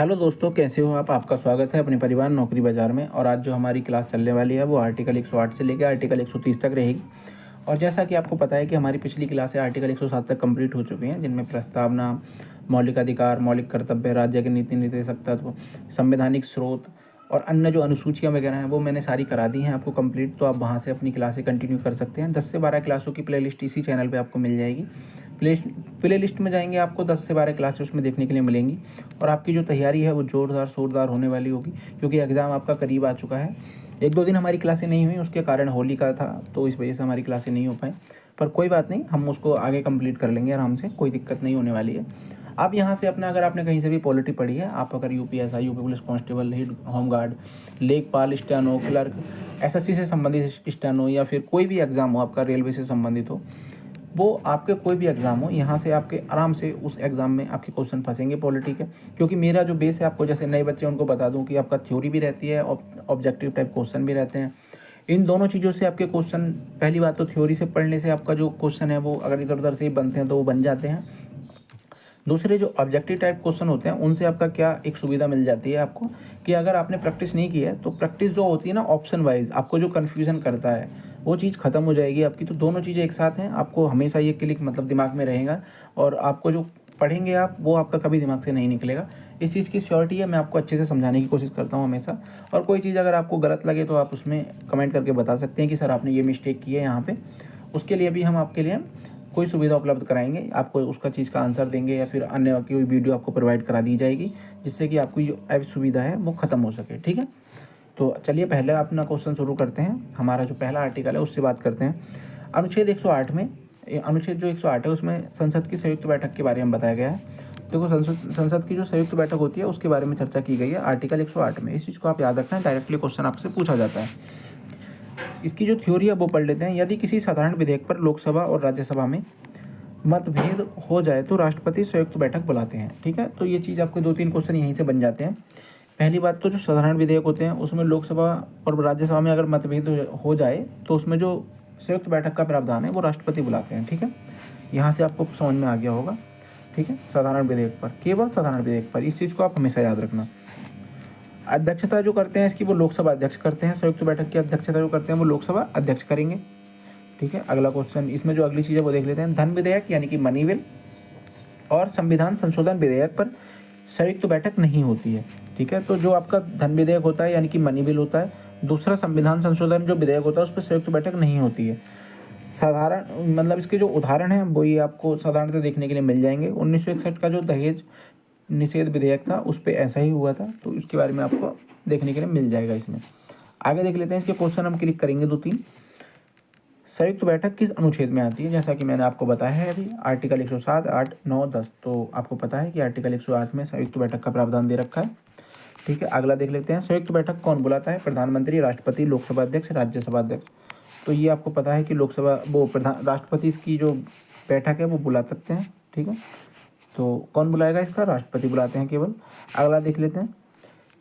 Hello दोस्तों, कैसे हो आप। आपका स्वागत है अपने परिवार नौकरी बाज़ार में। और आज जो हमारी क्लास चलने वाली है वो आर्टिकल 108 से लेकर आर्टिकल 130 तक रहेगी। और जैसा कि आपको पता है कि हमारी पिछली क्लासें आर्टिकल 107 तक कंप्लीट हो चुकी हैं, जिनमें प्रस्तावना, मौलिक अधिकार, मौलिक कर्तव्य, राज्य के नीति निर्देशक तत्व, संवैधानिक स्रोत और अन्य जो अनुसूचियाँ वगैरह हैं वो मैंने सारी करा दी हैं आपको कंप्लीट। तो आप वहाँ से अपनी क्लासें कंटिन्यू कर सकते हैं। 10 से 12 क्लासों की प्लेलिस्ट इसी चैनल पे आपको मिल जाएगी। प्ले लिस्ट में जाएंगे, आपको 10 से 12 क्लासेस उसमें देखने के लिए मिलेंगी। और आपकी जो तैयारी है वो ज़ोरदार शोरदार होने वाली होगी, क्योंकि एग्ज़ाम आपका करीब आ चुका है। 1-2 दिन हमारी क्लासें नहीं हुई, उसके कारण होली का था, तो इस वजह से हमारी क्लासें नहीं हो पाई। पर कोई बात नहीं, हम उसको आगे कंप्लीट कर लेंगे आराम से, कोई दिक्कत नहीं होने वाली है। आप यहाँ से अपना, अगर आपने कहीं से भी पॉलिटी पढ़ी है, आप अगर UPSI, UP police constable, head home guard, लेखपाल, स्टेनो क्लर्क, एसएससी से संबंधित स्टेनो, या फिर कोई भी एग्ज़ाम हो आपका रेलवे से संबंधित हो, वो आपके कोई भी एग्ज़ाम हो, यहाँ से आपके आराम से उस एग्ज़ाम में आपके क्वेश्चन फंसेंगे पॉलिटी के। क्योंकि मेरा जो बेस है, आपको जैसे नए बच्चे उनको बता दूं कि आपका थ्योरी भी रहती है और ऑब्जेक्टिव टाइप क्वेश्चन भी रहते हैं। इन दोनों चीज़ों से आपके क्वेश्चन, पहली बात तो थ्योरी से पढ़ने से आपका जो क्वेश्चन है वो अगर इधर उधर से ही बनते हैं तो वो बन जाते हैं। दूसरे जो ऑब्जेक्टिव टाइप क्वेश्चन होते हैं उनसे आपका क्या एक सुविधा मिल जाती है आपको, कि अगर आपने प्रैक्टिस नहीं की है तो प्रैक्टिस जो होती है ना, ऑप्शन वाइज आपको जो कन्फ्यूज़न करता है वो चीज़ ख़त्म हो जाएगी आपकी। तो दोनों चीज़ें एक साथ हैं, आपको हमेशा ये क्लिक मतलब दिमाग में रहेगा। और आपको जो पढ़ेंगे आप, वो आपका कभी दिमाग से नहीं निकलेगा। इस चीज़ की श्योरिटी है, मैं आपको अच्छे से समझाने की कोशिश करता हूँ हमेशा। और कोई चीज़ अगर आपको गलत लगे तो आप उसमें कमेंट करके बता सकते हैं कि सर आपने ये मिस्टेक की है यहाँ पे। उसके लिए भी हम आपके लिए कोई सुविधा उपलब्ध कराएंगे, आपको उसका चीज़ का आंसर देंगे, या फिर अन्य कोई वीडियो आपको प्रोवाइड करा दी जाएगी, जिससे कि आपकी जो ऐप सुविधा है वो ख़त्म हो सके। ठीक है, तो चलिए पहले अपना क्वेश्चन शुरू करते हैं। हमारा जो पहला आर्टिकल है उससे बात करते हैं। अनुच्छेद 108 में, अनुच्छेद जो 108 है उसमें संसद की संयुक्त बैठक के बारे में बताया गया है। देखो, संसद की जो संयुक्त बैठक होती है उसके बारे में चर्चा की गई है आर्टिकल 108 में। इस चीज़ को आप याद रखना, डायरेक्टली क्वेश्चन आपसे पूछा जाता है। इसकी जो थ्योरी है वो पढ़ लेते हैं। यदि किसी साधारण विधेयक पर लोकसभा और राज्यसभा में मतभेद हो जाए तो राष्ट्रपति संयुक्त बैठक बुलाते हैं। ठीक है, तो ये चीज़ आपके 2-3 क्वेश्चन यहीं से बन जाते हैं। पहली बात तो जो साधारण विधेयक होते हैं उसमें लोकसभा और राज्यसभा में अगर मतभेद हो जाए तो उसमें जो संयुक्त बैठक का प्रावधान है वो राष्ट्रपति बुलाते हैं। ठीक है, यहाँ से आपको समझ में आ गया होगा। ठीक है, साधारण विधेयक पर, केवल साधारण विधेयक पर, इस चीज़ को आप हमेशा याद रखना। अध्यक्षता जो करते हैं इसकी वो लोकसभा अध्यक्ष करते हैं। संयुक्त बैठक की अध्यक्षता जो करते हैं वो लोकसभा अध्यक्ष करेंगे। ठीक है, अगला क्वेश्चन, इसमें जो अगली चीज़ है वो देख लेते हैं। धन विधेयक यानी कि मनी बिल और संविधान संशोधन विधेयक पर संयुक्त बैठक नहीं होती है। ठीक है, तो जो आपका धन विधेयक होता है यानी कि मनी बिल होता है, दूसरा संविधान संशोधन जो विधेयक होता है उस पर संयुक्त बैठक नहीं होती है। साधारण मतलब इसके जो उदाहरण हैं वो ये आपको साधारणतः देखने के लिए मिल जाएंगे। 1961 का जो दहेज निषेध विधेयक था उस पर ऐसा ही हुआ था, तो इसके बारे में आपको देखने के लिए मिल जाएगा इसमें। आगे देख लेते हैं, इसके क्वेश्चन हम क्लिक करेंगे 2-3। संयुक्त बैठक किस अनुच्छेद में आती है, जैसा कि मैंने आपको बताया है अभी, आर्टिकल 107, 8, 9, 10। तो आपको पता है कि आर्टिकल 108 में संयुक्त बैठक का प्रावधान दे रखा है। ठीक है, अगला देख लेते हैं। संयुक्त बैठक कौन बुलाता है, प्रधानमंत्री, राष्ट्रपति, लोकसभा अध्यक्ष, राज्यसभा अध्यक्ष। तो ये आपको पता है कि लोकसभा वो प्रधान राष्ट्रपति इसकी जो बैठक है वो बुला सकते हैं। ठीक है, तो कौन बुलाएगा इसका, राष्ट्रपति बुलाते हैं केवल। अगला देख लेते हैं,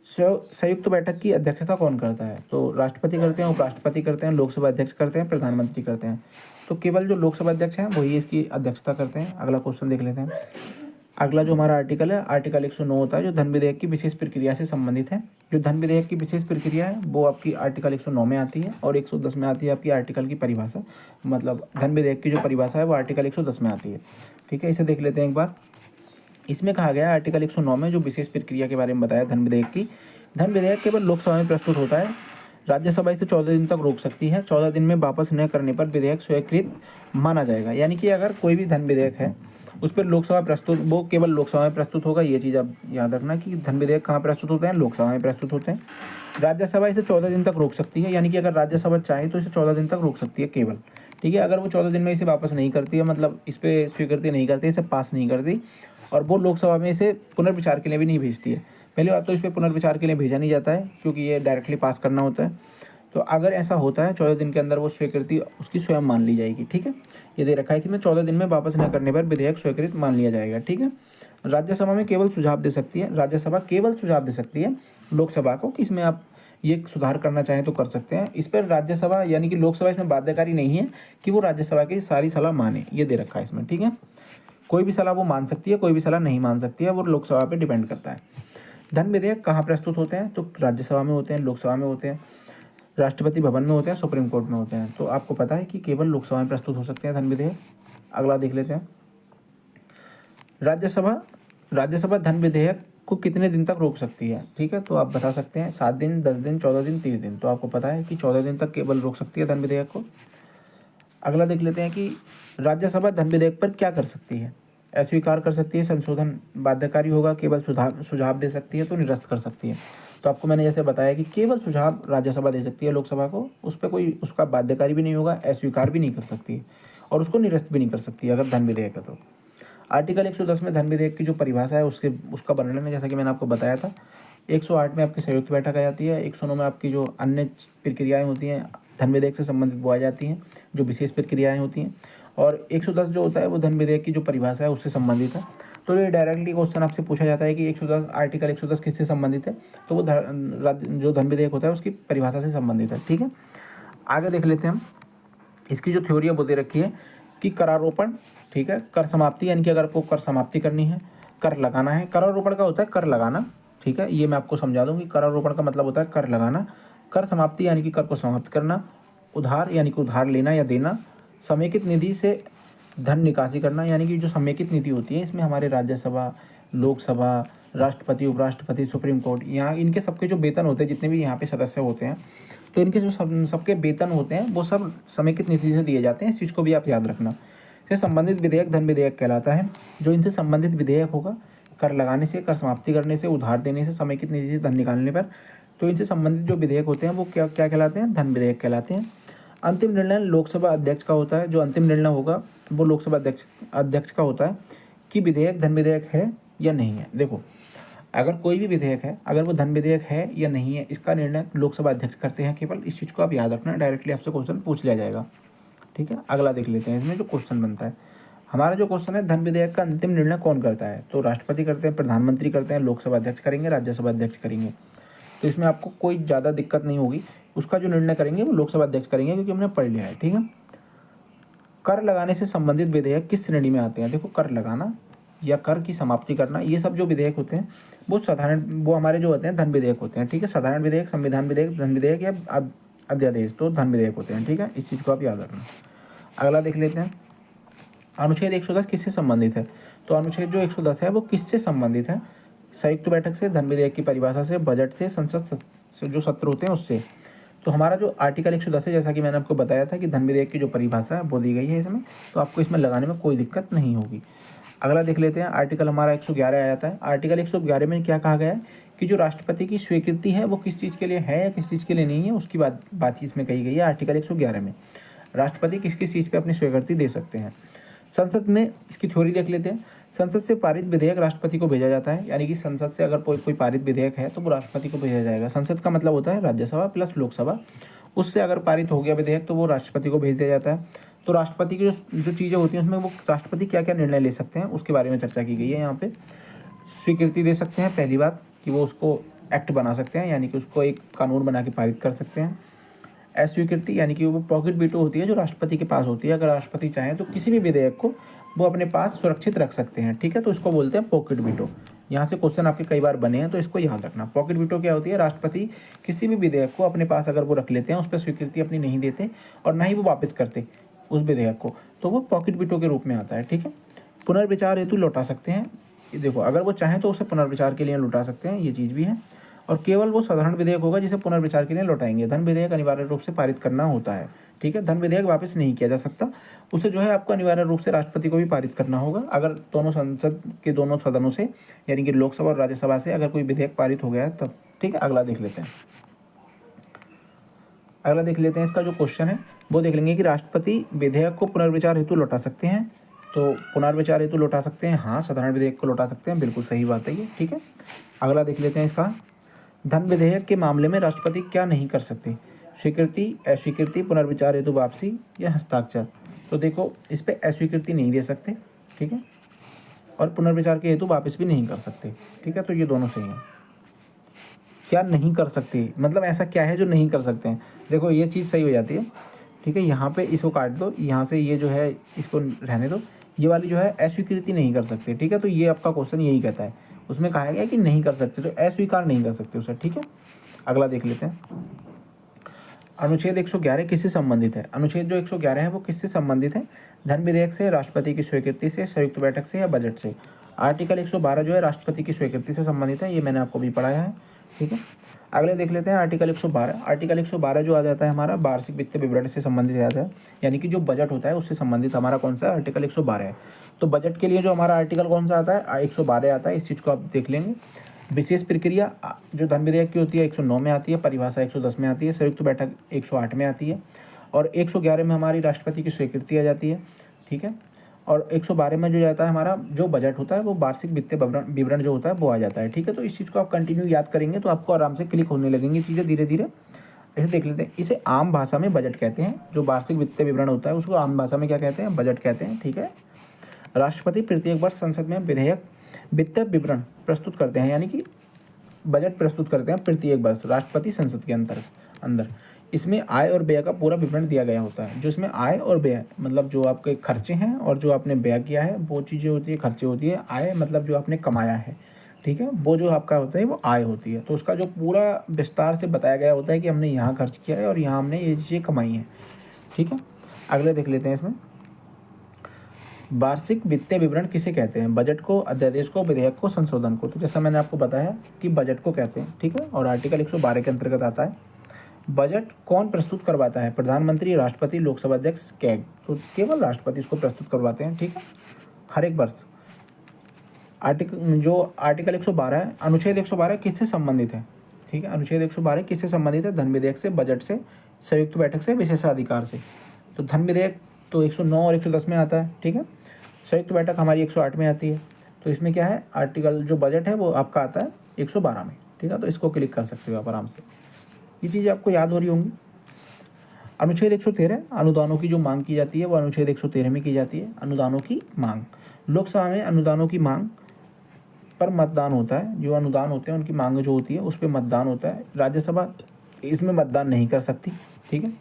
संयुक्त बैठक की अध्यक्षता कौन करता है, तो राष्ट्रपति करते हैं, उपराष्ट्रपति करते हैं, लोकसभा अध्यक्ष करते हैं, प्रधानमंत्री करते हैं। तो केवल जो लोकसभा अध्यक्ष हैं वही इसकी अध्यक्षता करते हैं। अगला क्वेश्चन देख लेते हैं। अगला जो हमारा आर्टिकल है, आर्टिकल 109 होता है, जो धन विधेयक की विशेष प्रक्रिया से संबंधित है। जो धन विधेयक की विशेष प्रक्रिया है वो आपकी आर्टिकल 109 में आती है, और 110 में आती है आपकी आर्टिकल की परिभाषा, मतलब धन विधेयक की जो परिभाषा है वो आर्टिकल 110 में आती है। ठीक है, इसे देख लेते हैं एक बार। इसमें कहा गया है आर्टिकल 109 में जो विशेष प्रक्रिया के बारे में बताया धन विधेयक की, धन विधेयक केवल लोकसभा में प्रस्तुत होता है। राज्यसभा इसे 14 दिन तक रोक सकती है। 14 दिन में वापस न करने पर विधेयक स्वीकृत माना जाएगा। यानी कि अगर कोई भी धन विधेयक है उस पर लोकसभा प्रस्तुत, वो केवल लोकसभा में प्रस्तुत होगा। ये चीज़ आप याद रखना कि धन विधेयक कहाँ प्रस्तुत होते हैं, लोकसभा में प्रस्तुत होते हैं। राज्यसभा इसे 14 दिन तक रोक सकती है, यानी कि अगर राज्यसभा चाहे तो इसे 14 दिन तक रोक सकती है केवल। ठीक है, अगर वो 14 दिन में इसे वापस नहीं करती है, मतलब इस पर स्वीकृति नहीं करती, इसे पास नहीं करती, और वो लोकसभा में इसे पुनर्विचार के लिए भी नहीं भेजती है। पहली बात तो इस पर पुनर्विचार के लिए भेजा नहीं जाता है, क्योंकि ये डायरेक्टली पास करना होता है। तो अगर ऐसा होता है 14 दिन के अंदर वो स्वीकृति उसकी स्वयं मान ली जाएगी। ठीक है, ये दे रखा है कि मैं 14 दिन में वापस न करने पर विधेयक स्वीकृत मान लिया जाएगा। ठीक है, राज्यसभा में केवल सुझाव दे सकती है, राज्यसभा केवल सुझाव दे सकती है लोकसभा को कि इसमें आप ये सुधार करना चाहें तो कर सकते हैं। इस पर राज्यसभा यानी कि लोकसभा इसमें बाध्यकारी नहीं है कि वो राज्यसभा की सारी सलाह माने, ये दे रखा है इसमें। ठीक है, कोई भी सलाह वो मान सकती है, कोई भी सलाह नहीं मान सकती है, वो लोकसभा पे डिपेंड करता है। धन विधेयक कहाँ प्रस्तुत होते हैं? तो राज्यसभा में होते हैं, लोकसभा में होते हैं, राष्ट्रपति भवन में होते हैं, सुप्रीम कोर्ट में होते हैं। तो आपको पता है कि केवल लोकसभा में प्रस्तुत हो सकते हैं धन विधेयक। अगला देख लेते हैं। राज्यसभा राज्यसभा धन विधेयक को कितने दिन तक रोक सकती है? ठीक है, तो आप बता सकते हैं 7 दिन, 10 दिन, 14 दिन, 30 दिन। तो आपको पता है कि 14 दिन तक केवल रोक सकती है धन विधेयक को। अगला देख लेते हैं कि राज्यसभा धन विधेयक पर क्या कर सकती है? अस्वीकार कर सकती है, संशोधन बाध्यकारी होगा, केवल सुझाव दे सकती है, तो निरस्त कर सकती है। तो आपको मैंने जैसे बताया कि केवल सुझाव राज्यसभा दे सकती है लोकसभा को, उस पर कोई उसका बाध्यकारी भी नहीं होगा, अस्वीकार भी नहीं कर सकती है और उसको निरस्त भी नहीं कर सकती है अगर धन विधेयक है तो। आर्टिकल 110 में धन विधेयक की जो परिभाषा है उसका वर्णन है, जैसा कि मैंने आपको बताया था। 108 में आपकी संयुक्त बैठक आ जाती है। 109 में आपकी जो अन्य प्रक्रियाएं होती हैं धन विधेयक से संबंधित वो आ जाती हैं, जो विशेष प्रक्रियाएं होती हैं। और 110 जो होता है वो धन विधेयक की जो परिभाषा है उससे संबंधित है। तो ये डायरेक्टली क्वेश्चन आपसे पूछा जाता है कि 110 आर्टिकल 110 किससे संबंधित है? तो वो जो धन विधेयक होता है उसकी परिभाषा से संबंधित है। ठीक है, आगे देख लेते हैं हम। इसकी जो थ्योरी है वो दे रखी है कि करारोपण, ठीक है, कर समाप्ति, यानी कि अगर आपको कर समाप्ति करनी है, कर लगाना है। करारोपण का होता है कर लगाना, ठीक है, ये मैं आपको समझा दूँ कि करारोपण का मतलब होता है कर लगाना। कर समाप्ति यानी कि कर को समाप्त करना। उधार यानी कि उधार लेना या देना। समेकित निधि से धन निकासी करना, यानी कि जो समेकित निधि होती है इसमें हमारे राज्यसभा, लोकसभा, राष्ट्रपति, उपराष्ट्रपति, सुप्रीम कोर्ट, यहाँ इनके सबके जो वेतन होते हैं, जितने भी यहाँ पे सदस्य होते हैं, तो इनके जो सबके वेतन होते हैं वो सब समेकित निधि से दिए जाते हैं। इस चीज़ को भी आप याद रखना। से संबंधित विधेयक धन विधेयक कहलाता है। जो इनसे संबंधित विधेयक होगा, कर लगाने से, कर समाप्ति करने से, उधार देने से, समेकित निधि से धन निकालने पर, तो इनसे संबंधित जो विधेयक होते हैं वो क्या क्या कहलाते हैं? धन विधेयक कहलाते हैं। अंतिम निर्णय लोकसभा अध्यक्ष का होता है। जो अंतिम निर्णय होगा वो लोकसभा अध्यक्ष का होता है कि विधेयक धन विधेयक है या नहीं है। देखो, अगर कोई भी विधेयक है, अगर वो धन विधेयक है या नहीं है, इसका निर्णय लोकसभा अध्यक्ष करते हैं केवल। इस चीज़ को आप याद रखना, डायरेक्टली आपसे क्वेश्चन पूछ लिया जाएगा। ठीक है, अगला देख लेते हैं इसमें जो क्वेश्चन बनता है। हमारा जो क्वेश्चन है, धन विधेयक का अंतिम निर्णय कौन करता है? तो राष्ट्रपति करते हैं, प्रधानमंत्री करते हैं, लोकसभा अध्यक्ष करेंगे, राज्यसभा अध्यक्ष करेंगे। तो इसमें आपको कोई ज़्यादा दिक्कत नहीं होगी। उसका जो निर्णय करेंगे वो लोकसभा अध्यक्ष करेंगे, क्योंकि हमने पढ़ लिया है। ठीक है, कर लगाने से संबंधित विधेयक किस श्रेणी में आते हैं? देखो, कर लगाना या कर की समाप्ति करना, ये सब जो विधेयक होते हैं वो साधारण, वो हमारे जो होते हैं धन विधेयक होते हैं। ठीक है, साधारण विधेयक, संविधान विधेयक, धन विधेयक या अध्यादेश, तो धन विधेयक होते हैं। ठीक है, इस चीज़ को आप याद रखना। अगला देख लेते हैं, अनुच्छेद 110 किससे संबंधित है? तो अनुच्छेद जो 110 है वो किससे संबंधित है? संयुक्त बैठक से, धन विधेयक की परिभाषा से, बजट से, संसद से जो सत्र होते हैं उससे। तो हमारा जो आर्टिकल 110 है, जैसा कि मैंने आपको बताया था कि धन विधेयक की जो परिभाषा है वो दी गई है इसमें, तो आपको इसमें लगाने में कोई दिक्कत नहीं होगी। अगला देख लेते हैं, आर्टिकल हमारा 111 आ जाता है। आर्टिकल 111 में क्या कहा गया है कि जो राष्ट्रपति की स्वीकृति है वो किस चीज़ के लिए है या किस चीज़ के लिए नहीं है, उसकी बात इसमें कही गई है। आर्टिकल 111 में राष्ट्रपति किस किस चीज़ पे अपनी स्वीकृति दे सकते हैं। संसद में इसकी थ्योरी देख लेते हैं। संसद से पारित विधेयक राष्ट्रपति को भेजा जाता है, यानी कि संसद से अगर कोई पारित विधेयक है तो वो राष्ट्रपति को भेजा जाएगा। संसद का मतलब होता है राज्यसभा प्लस लोकसभा। उससे अगर पारित हो गया विधेयक तो वो राष्ट्रपति को भेज दिया जाता है। तो राष्ट्रपति की जो चीज़ें होती हैं उसमें वो राष्ट्रपति क्या क्या निर्णय ले सकते हैं उसके बारे में चर्चा की गई है यहाँ पे। स्वीकृति दे सकते हैं, पहली बात कि वो उसको एक्ट बना सकते हैं, यानी कि उसको एक कानून बना के पारित कर सकते हैं। अस्वीकृति यानी कि वो पॉकेट वीटो होती है जो राष्ट्रपति के पास होती है। अगर राष्ट्रपति चाहें तो किसी भी विधेयक को वो अपने पास सुरक्षित रख सकते हैं। ठीक है, तो इसको बोलते हैं पॉकेट वीटो। यहाँ से क्वेश्चन आपके कई बार बने हैं, तो इसको याद रखना। पॉकेट वीटो क्या होती है? राष्ट्रपति किसी भी विधेयक को अपने पास अगर वो रख लेते हैं, उस पर स्वीकृति अपनी नहीं देते और ना ही वो वापस करते उस विधेयक को, तो वो पॉकेट वीटो के रूप में आता है। ठीक है, पुनर्विचार हेतु लौटा सकते हैं। देखो, अगर वो चाहें तो उसे पुनर्विचार के लिए लौटा सकते हैं, ये चीज़ भी है। और केवल वो साधारण विधेयक होगा जिसे पुनर्विचार के लिए लौटाएंगे। धन विधेयक अनिवार्य रूप से पारित करना होता है। ठीक है, धन विधेयक वापस नहीं किया जा सकता, उसे जो है आपको अनिवार्य रूप से राष्ट्रपति को भी पारित करना होगा। अगर दोनों संसद के दोनों सदनों से, यानी कि लोकसभा और राज्यसभा से अगर कोई विधेयक पारित हो गया है तब। ठीक है, अगला देख लेते हैं। अगला देख लेते हैं, इसका जो क्वेश्चन है वो देख लेंगे कि राष्ट्रपति विधेयक को पुनर्विचार हेतु लौटा सकते हैं। तो पुनर्विचार हेतु लौटा सकते हैं, हाँ। साधारण विधेयक को लौटा सकते हैं, बिल्कुल सही बात है ये। ठीक है, अगला देख लेते हैं इसका। धन विधेयक के मामले में राष्ट्रपति क्या नहीं कर सकते? स्वीकृति, अस्वीकृति, पुनर्विचार हेतु वापसी या हस्ताक्षर। तो देखो, इस पर अस्वीकृति नहीं दे सकते, ठीक है, और पुनर्विचार के हेतु वापस भी नहीं कर सकते। ठीक है, तो ये दोनों सही हैं। क्या नहीं कर सकते मतलब ऐसा क्या है जो नहीं कर सकते हैं? देखो, ये चीज़ सही हो जाती है। ठीक है, यहाँ पे इसको काट दो, यहाँ से ये जो है इसको रहने दो। ये वाली जो है अस्वीकृति नहीं कर सकते। ठीक है, तो ये आपका क्वेश्चन यही कहता है। उसमें कहा गया है कि नहीं कर सकते, तो अस्वीकार नहीं कर सकते उसे, ठीक है। अगला देख लेते हैं। अनुच्छेद 111 किससे संबंधित है? अनुच्छेद जो 111 है वो किससे संबंधित है? धन विधेयक से, राष्ट्रपति की स्वीकृति से, संयुक्त बैठक से या बजट से। आर्टिकल 112 जो है राष्ट्रपति की स्वीकृति से संबंधित है, ये मैंने आपको भी पढ़ाया है, ठीक है। अगले देख लेते हैं आर्टिकल 112। आर्टिकल 112 जो आ जाता है हमारा वार्षिक वित्तीय विवरण से संबंधित आ जाता है, यानी कि जो बजट होता है उससे संबंधित हमारा कौन सा आर्टिकल 112 है। तो बजट के लिए जो हमारा आर्टिकल कौन सा आता है? 112 आता है। इस चीज़ को आप देख लेंगे। विशेष प्रक्रिया जो धन विधेयक की होती है 109 में आती है, परिभाषा 110 में आती है, संयुक्त बैठक 108 में आती है, और 111 में हमारी राष्ट्रपति की स्वीकृति आ जाती है, ठीक है। और 112 में जो जाता है हमारा जो बजट होता है वो वार्षिक वित्तीय विवरण जो होता है वो आ जाता है, ठीक है। तो इस चीज़ को आप कंटिन्यू याद करेंगे तो आपको आराम से क्लिक होने लगेंगी चीज़ें धीरे धीरे। ऐसे देख लेते हैं। इसे आम भाषा में बजट कहते हैं। जो वार्षिक वित्तीय विवरण होता है उसको आम भाषा में क्या कहते हैं? बजट कहते हैं, ठीक है। राष्ट्रपति प्रत्येक वर्ष संसद में विधेयक वित्तीय विवरण प्रस्तुत करते हैं, यानी कि बजट प्रस्तुत करते हैं प्रत्येक वर्ष राष्ट्रपति संसद के अंदर। इसमें आय और व्यय का पूरा विवरण दिया गया होता है। जो इसमें आय और व्यय मतलब जो आपके खर्चे हैं और जो आपने व्यय किया है वो चीज़ें होती है, खर्चे होती है। आय मतलब जो आपने कमाया है, ठीक है, वो जो आपका होता है वो आय होती है। तो उसका जो पूरा विस्तार से बताया गया होता है कि हमने यहाँ खर्च किया है और यहाँ हमने ये चीज़ें कमाई हैं, ठीक है। अगले देख लेते हैं। इसमें वार्षिक वित्तीय विवरण किसे कहते हैं? बजट को, अध्यादेश को, विधेयक को, संशोधन को। तो जैसा मैंने आपको बताया कि बजट को कहते हैं, ठीक है, और आर्टिकल 112 के अंतर्गत आता है। बजट कौन प्रस्तुत करवाता है? प्रधानमंत्री, राष्ट्रपति, लोकसभा अध्यक्ष, कैग। तो केवल राष्ट्रपति इसको प्रस्तुत करवाते हैं, ठीक है, हर एक वर्ष। आर्टिकल 112 है, अनुच्छेद 112 किससे संबंधित है? ठीक है, अनुच्छेद 112 किससे संबंधित है? धन विधेयक से, बजट से, संयुक्त बैठक से, विशेषाधिकार से। तो धन विधेयक तो 109 और 110 में आता है, ठीक है। संयुक्त बैठक हमारी 108 में आती है। तो इसमें क्या है? आर्टिकल जो बजट है वो आपका आता है 112 में, ठीक है। तो इसको क्लिक कर सकते हो आप आराम से, ये चीज़ें आपको याद हो रही होंगी। अनुच्छेद 113 अनुदानों की जो मांग की जाती है वो अनुच्छेद 113 में की जाती है। अनुदानों की मांग, लोकसभा में अनुदानों की मांग पर मतदान होता है। जो अनुदान होते हैं उनकी मांग जो होती है उस पर मतदान होता है। राज्यसभा इसमें मतदान नहीं कर सकती, ठीक है,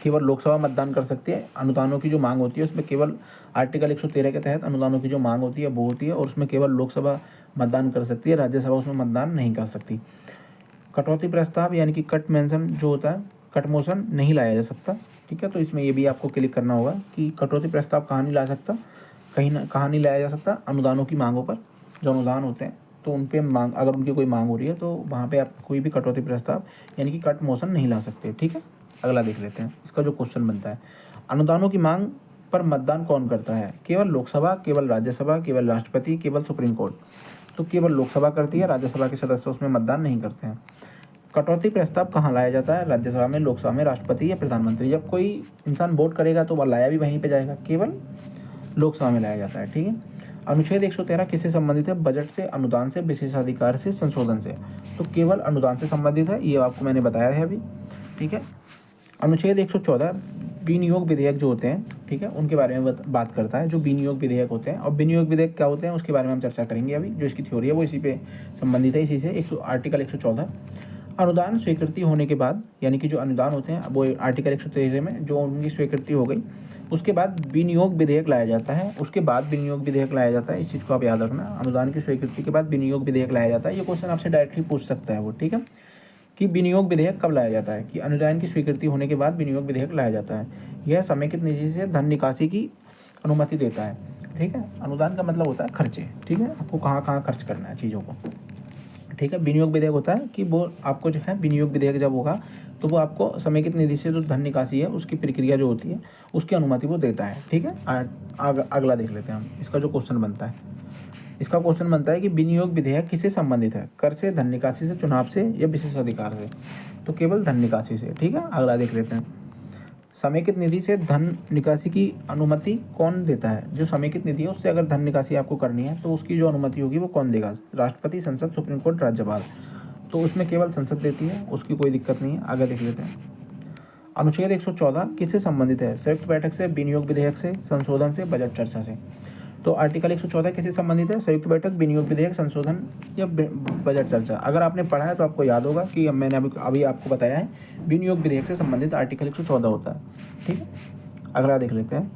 केवल लोकसभा मतदान कर सकती है। अनुदानों की जो मांग होती है उसमें केवल आर्टिकल 113 के तहत अनुदानों की जो मांग होती है वो होती है, और उसमें केवल लोकसभा मतदान कर सकती है, राज्यसभा उसमें मतदान नहीं कर सकती। कटौती प्रस्ताव यानी कि कट मेंशन जो होता है, कट मोशन नहीं लाया जा सकता, ठीक है। तो इसमें ये भी आपको क्लिक करना होगा कि कटौती प्रस्ताव कहाँ नहीं ला सकता, कहाँ नहीं लाया जा सकता? अनुदानों की मांगों पर। जो अनुदान होते हैं तो उन पर मांग, अगर उनकी कोई मांग हो रही है तो वहाँ पे आप कोई भी कटौती प्रस्ताव यानी कि कट मोशन नहीं ला सकते, ठीक है। अगला देख लेते हैं। इसका जो क्वेश्चन बनता है, अनुदानों की मांग पर मतदान कौन करता है? केवल लोकसभा, केवल राज्यसभा, केवल राष्ट्रपति, केवल सुप्रीम कोर्ट। तो केवल लोकसभा करती है, राज्यसभा के सदस्य उसमें मतदान नहीं करते हैं। कटौती प्रस्ताव कहाँ लाया जाता है? राज्यसभा में, लोकसभा में, राष्ट्रपति या प्रधानमंत्री। जब कोई इंसान वोट करेगा तो वह लाया भी वहीं पे जाएगा, केवल लोकसभा में लाया जाता है, ठीक है। अनुच्छेद 113 किससे संबंधित है? बजट से, अनुदान से, विशेषाधिकार से, संशोधन से। तो केवल अनुदान से संबंधित है, ये आपको मैंने बताया है अभी, ठीक है। अनुच्छेद 114 विनियोग विधेयक जो होते हैं, ठीक है, उनके बारे में बात करता है। जो विनियोग विधेयक होते हैं, और विनियोग विधेयक क्या होते हैं उसके बारे में हम चर्चा करेंगे अभी। जो इसकी थ्योरी है वो इसी पे संबंधित है, इसी से। आर्टिकल 114 अनुदान स्वीकृति होने के बाद, यानी कि जो अनुदान होते हैं वो आर्टिकल 113 में जो उनकी स्वीकृति हो गई उसके बाद विनियोग विधेयक लाया जाता है। उसके बाद विनियोग विधेयक लाया जाता है, इस चीज़ को आप याद रखना। अनुदान की स्वीकृति के बाद विनियोग विधेयक लाया जाता है। ये क्वेश्चन आपसे डायरेक्टली पूछ सकता है वो, ठीक है, कि विनियोग विधेयक कब लाया जाता है? कि अनुदान की स्वीकृति होने के बाद विनियोग विधेयक लाया जाता है। यह समेकित निधि से धन निकासी की अनुमति देता है, ठीक है। अनुदान का मतलब होता है खर्चे, ठीक है, आपको कहाँ कहाँ खर्च करना है चीज़ों को, ठीक है। विनियोग विधेयक होता है कि वो आपको जो है विनियोग विधेयक जब होगा तो वो आपको समेकित निधि से जो धन निकासी है उसकी प्रक्रिया जो होती है उसकी अनुमति वो देता है, ठीक है। अगला देख लेते हैं हम। इसका जो क्वेश्चन बनता है, इसका क्वेश्चन बनता है कि विनियोग विधेयक किससे संबंधित है? कर से, धन निकासी से, चुनाव से या विशेषाधिकार से? तो केवल धन निकासी से, ठीक है। अगला देख लेते हैं। समेकित निधि से धन निकासी की अनुमति कौन देता है? जो समेकित निधि है उससे अगर धन निकासी आपको करनी है तो उसकी जो अनुमति होगी वो कौन देगा? राष्ट्रपति, संसद, सुप्रीम कोर्ट, राज्यपाल। तो उसमें केवल संसद देती है, उसकी कोई दिक्कत नहीं है। आगे देख लेते हैं। अनुच्छेद 114 किससे संबंधित है? संयुक्त बैठक से, विनियोग विधेयक से, संशोधन से, बजट चर्चा से। तो आर्टिकल 114 किससे संबंधित है? संयुक्त बैठक, विनियोग विधेयक, संशोधन या बजट चर्चा। अगर आपने पढ़ा है तो आपको याद होगा कि मैंने अभी आपको बताया है विनियोग विधेयक से संबंधित आर्टिकल 114 होता है, ठीक है। अगला देख लेते हैं।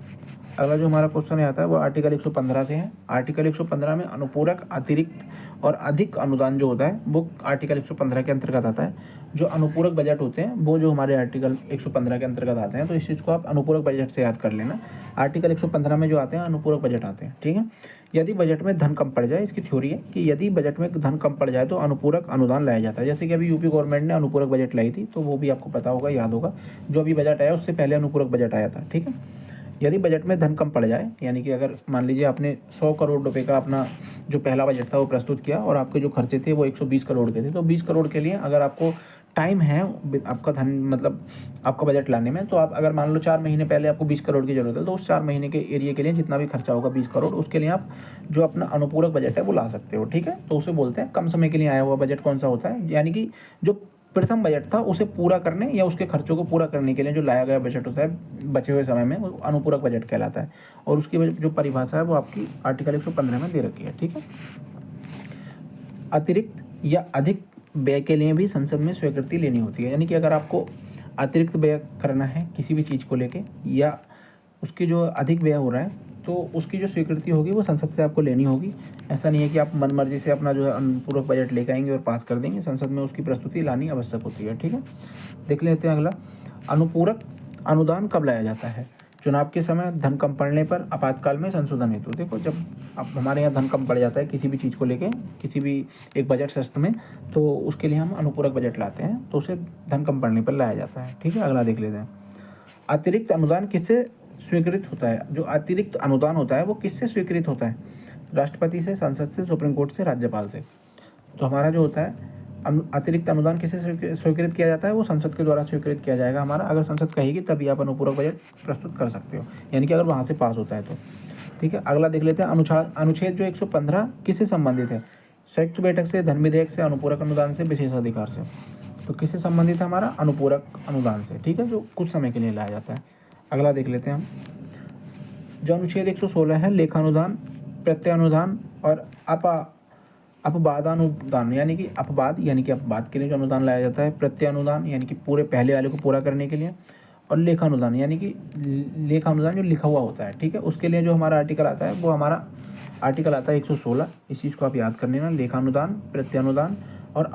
अगला जो हमारा क्वेश्चन आता है वो आर्टिकल 115 से है। आर्टिकल 115 में अनुपूरक, अतिरिक्त और अधिक अनुदान जो होता है वो आर्टिकल 115 के अंतर्गत आता है। जो अनुपूरक बजट होते हैं वो जो हमारे आर्टिकल 115 के अंतर्गत आते हैं, तो इस चीज़ को आप अनुपूरक बजट से याद कर लेना। आर्टिकल 115 में जो आते हैं अनुपूरक बजट आते हैं, ठीक है। यदि बजट में धन कम पड़ जाए, इसकी थ्योरी है कि यदि बजट में धन कम पड़ जाए तो अनुपूरक अनुदान लाया जाता है। जैसे कि अभी यूपी गवर्नमेंट ने अनुपूरक बजट लाई थी, तो वो भी आपको पता होगा, याद होगा, जो अभी बजट आया उससे पहले अनुपूरक बजट आया था, ठीक है। यदि बजट में धन कम पड़ जाए, यानी कि अगर मान लीजिए आपने 100 करोड़ रुपए का अपना जो पहला बजट था वो प्रस्तुत किया और आपके जो खर्चे थे वो 120 करोड़ के थे, तो 20 करोड़ के लिए अगर आपको टाइम है आपका धन मतलब आपका बजट लाने में, तो आप अगर मान लो 4 महीने पहले आपको 20 करोड़ की जरूरत है, तो उस 4 महीने के एरिया के लिए जितना भी खर्चा होगा 20 करोड़, उसके लिए आप जो अपना अनुपूरक बजट है वो ला सकते हो, ठीक है। तो उसे बोलते हैं कम समय के लिए आया हुआ बजट। कौन सा होता है, यानी कि जो प्रथम बजट था उसे पूरा करने या उसके खर्चों को पूरा करने के लिए जो लाया गया बजट होता है बचे हुए समय में, वो अनुपूरक बजट कहलाता है। और उसकी जो परिभाषा है वो आपकी आर्टिकल 115 में दे रखी है, ठीक है। अतिरिक्त या अधिक व्यय के लिए भी संसद में स्वीकृति लेनी होती है, यानी कि अगर आपको अतिरिक्त व्यय करना है किसी भी चीज़ को लेके या उसकी जो अधिक व्यय हो रहा है तो उसकी जो स्वीकृति होगी वो संसद से आपको लेनी होगी। ऐसा नहीं है कि आप मन मर्जी से अपना जो है अनुपूरक बजट लेकर आएंगे और पास कर देंगे, संसद में उसकी प्रस्तुति लानी आवश्यक होती है, ठीक है। देख लेते हैं अगला, अनुपूरक अनुदान कब लाया जाता है। चुनाव के समय धन कम पड़ने पर आपातकाल में संशोधन हेतु। देखो, जब अब हमारे यहाँ धन कम पड़ जाता है किसी भी चीज़ को लेके, किसी भी एक बजट सत्र में, तो उसके लिए हम अनुपूरक बजट लाते हैं, तो उसे धन कम पड़ने पर लाया जाता है, ठीक है। अगला देख लेते हैं, अतिरिक्त अनुदान किससे स्वीकृत होता है। जो अतिरिक्त अनुदान होता है वो किससे स्वीकृत होता है, राष्ट्रपति से, संसद से, सुप्रीम कोर्ट से, राज्यपाल से। तो हमारा जो होता है अतिरिक्त अनुदान किससे स्वीकृत किया जाता है, वो संसद के द्वारा स्वीकृत किया जाएगा हमारा। अगर संसद कहेगी तभी आप अनुपूरक बजट प्रस्तुत कर सकते हो, यानी कि अगर वहाँ से पास होता है तो, ठीक है। अगला देख लेते हैं, अनुच्छेद जो 115 किससे संबंधित है, संयुक्त बैठक से, धन विधेयक से, अनुपूरक अनुदान से, विशेषाधिकार से। तो किससे संबंधित है हमारा, अनुपूरक अनुदान से, ठीक है, जो कुछ समय के लिए लाया जाता है। अगला देख लेते हैं हम, जो अनुच्छेद 116 है, लेखानुदान, प्रत्यनुदान और अपवादानुदान, यानी कि अपवाद के लिए जो अनुदान लाया जाता है, प्रत्यनुदान यानी कि पूरे पहले वाले को पूरा करने के लिए, और लेखानुदान यानी कि लेखानुदान जो लिखा हुआ होता है, ठीक है, उसके लिए जो हमारा आर्टिकल आता है वो हमारा आर्टिकल आता है 116। इस चीज़ को आप याद कर लेना, लेखानुदान, प्रत्यनुदान और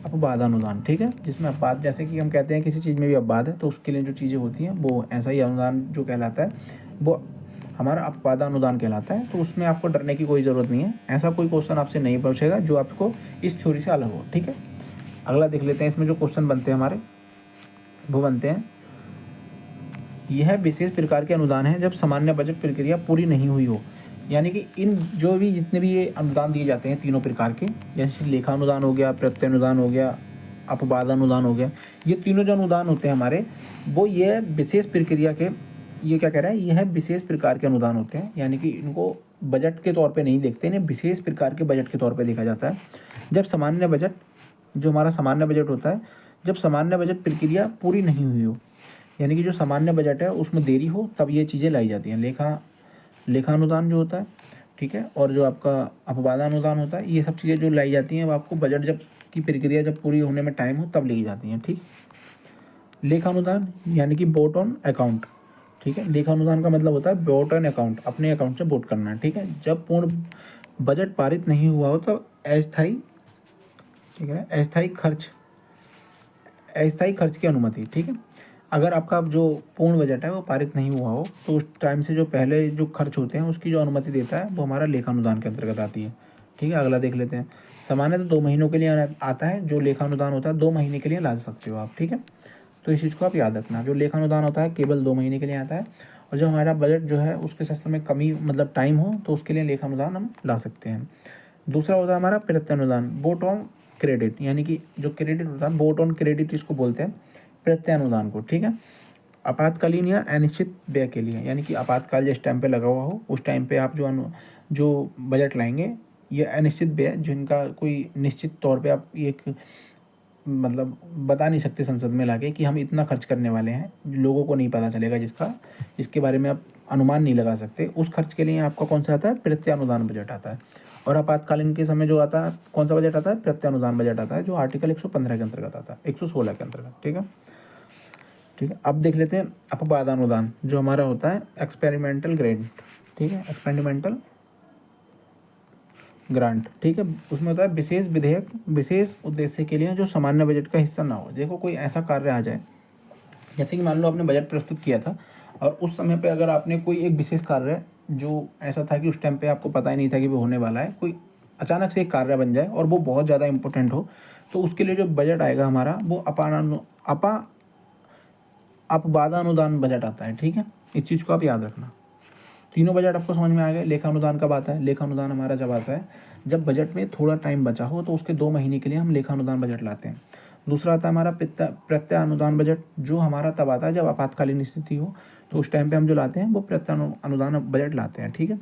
अपवादानुदान, ठीक है, जिसमें अपवाद जैसे कि हम कहते हैं किसी चीज़ में भी अपवाद है, तो उसके लिए जो चीज़ें होती हैं वो ऐसा ही अनुदान जो कहलाता है वो हमारा अपवादानुदान कहलाता है। तो उसमें आपको डरने की कोई ज़रूरत नहीं है, ऐसा कोई क्वेश्चन आपसे नहीं पूछेगा जो आपको इस थ्योरी से अलग हो, ठीक है। अगला देख लेते हैं, इसमें जो क्वेश्चन बनते हैं हमारे वो बनते हैं, यह विशेष प्रकार के अनुदान है जब सामान्य बजट प्रक्रिया पूरी नहीं हुई हो। यानी कि इन जो भी जितने भी ये अनुदान दिए जाते हैं तीनों प्रकार के, जैसे लेखानुदान हो गया, प्रत्यनुदान हो गया, अपवादानुदान हो गया, ये तीनों जो अनुदान होते हैं हमारे, वो ये विशेष प्रक्रिया के, ये क्या कह रहा है, यह विशेष प्रकार के अनुदान होते हैं, यानी कि इनको बजट के तौर पे नहीं देखते, इन्हें विशेष प्रकार के बजट के तौर पे देखा जाता है। जब सामान्य बजट, जो हमारा सामान्य बजट होता है, जब सामान्य बजट प्रक्रिया पूरी नहीं हुई हो, यानी कि जो सामान्य बजट है उसमें देरी हो, तब ये चीज़ें लाई जाती हैं। लेखानुदान जो होता है, ठीक है, और जो आपका अपवादानुदान होता है, ये सब चीज़ें जो लाई जाती हैं वो आपको बजट जब की प्रक्रिया जब पूरी होने में टाइम हो तब ली जाती हैं, ठीक। लेखानुदान यानी कि वोट ऑन अकाउंट, ठीक है, लेखानुदान का मतलब होता है वोट ऑन अकाउंट, अपने अकाउंट से वोट करना, ठीक है। जब पूर्ण बजट पारित नहीं हुआ हो तो अस्थायी, ठीक है, अस्थायी खर्च की अनुमति, ठीक है। अगर आपका जो पूर्ण बजट है वो पारित नहीं हुआ हो तो उस टाइम से जो पहले जो खर्च होते हैं उसकी जो अनुमति देता है वो हमारा लेखानुदान के अंतर्गत आती है, ठीक है। अगला देख लेते हैं, सामान्यतः 2 महीनों के लिए आता है, जो लेखानुदान होता है 2 महीने के लिए ला सकते हो आप, ठीक है। तो इस चीज़ को आप याद रखना, जो लेखानुदान होता है केवल 2 महीने के लिए आता है, और जो हमारा बजट जो है उसके शस्त्र में कमी मतलब टाइम हो तो उसके लिए लेखानुदान हम ला सकते हैं। दूसरा होता है हमारा प्रत्यनुदान, वोट ऑन क्रेडिट, यानी कि जो क्रेडिट होता है, वोट ऑन क्रेडिट इसको बोलते हैं प्रत्यनुदान को, ठीक है। आपातकालीन या अनिश्चित व्यय के लिए, यानी कि आपातकाल जिस टाइम पे लगा हुआ हो उस टाइम पे आप जो बजट लाएंगे, ये अनिश्चित व्यय जिनका कोई निश्चित तौर पे आप एक मतलब बता नहीं सकते संसद में लाके कि हम इतना खर्च करने वाले हैं, लोगों को नहीं पता चलेगा, जिसके बारे में आप अनुमान नहीं लगा सकते, उस खर्च के लिए आपका कौन सा आता है, प्रत्यनुदान बजट आता है। और आपातकालीन के समय जो आता है कौन सा बजट आता है, प्रत्यनुदान बजट आता है, जो आर्टिकल 115 के अंतर्गत आता है, 116 के अंतर्गत, ठीक है। ठीक है। अब देख लेते हैं अपवाद अनुदान, जो हमारा होता है एक्सपेरिमेंटल ग्रांट। ठीक है, एक्सपेरिमेंटल ग्रांट। ठीक है, उसमें होता है विशेष विधेयक विशेष उद्देश्य के लिए जो सामान्य बजट का हिस्सा ना हो। देखो कोई ऐसा कार्य आ जाए, जैसे कि मान लो आपने बजट प्रस्तुत किया था और उस समय पे अगर आपने कोई एक विशेष कार्य जो ऐसा था कि उस टाइम पे आपको पता ही नहीं था कि वो होने वाला है, कोई अचानक से एक कार्य बन जाए और वो बहुत ज़्यादा इंपॉर्टेंट हो, तो उसके लिए जो बजट आएगा हमारा वो अपवादानुदान बजट आता है। ठीक है, इस चीज़ को आप याद रखना। तीनों बजट आपको समझ में आ गए। लेखा अनुदान कब आता है? लेखा अनुदान हमारा जब आता है जब बजट में थोड़ा टाइम बचा हो, तो उसके 2 महीने के लिए हम लेखा अनुदान बजट लाते हैं। दूसरा आता है हमारा प्रत्यय अनुदान बजट, जो हमारा तब आता है जब आपातकालीन स्थिति हो, तो उस टाइम पे हम जो लाते हैं वो प्रत्यय अनुदान बजट लाते हैं। ठीक है,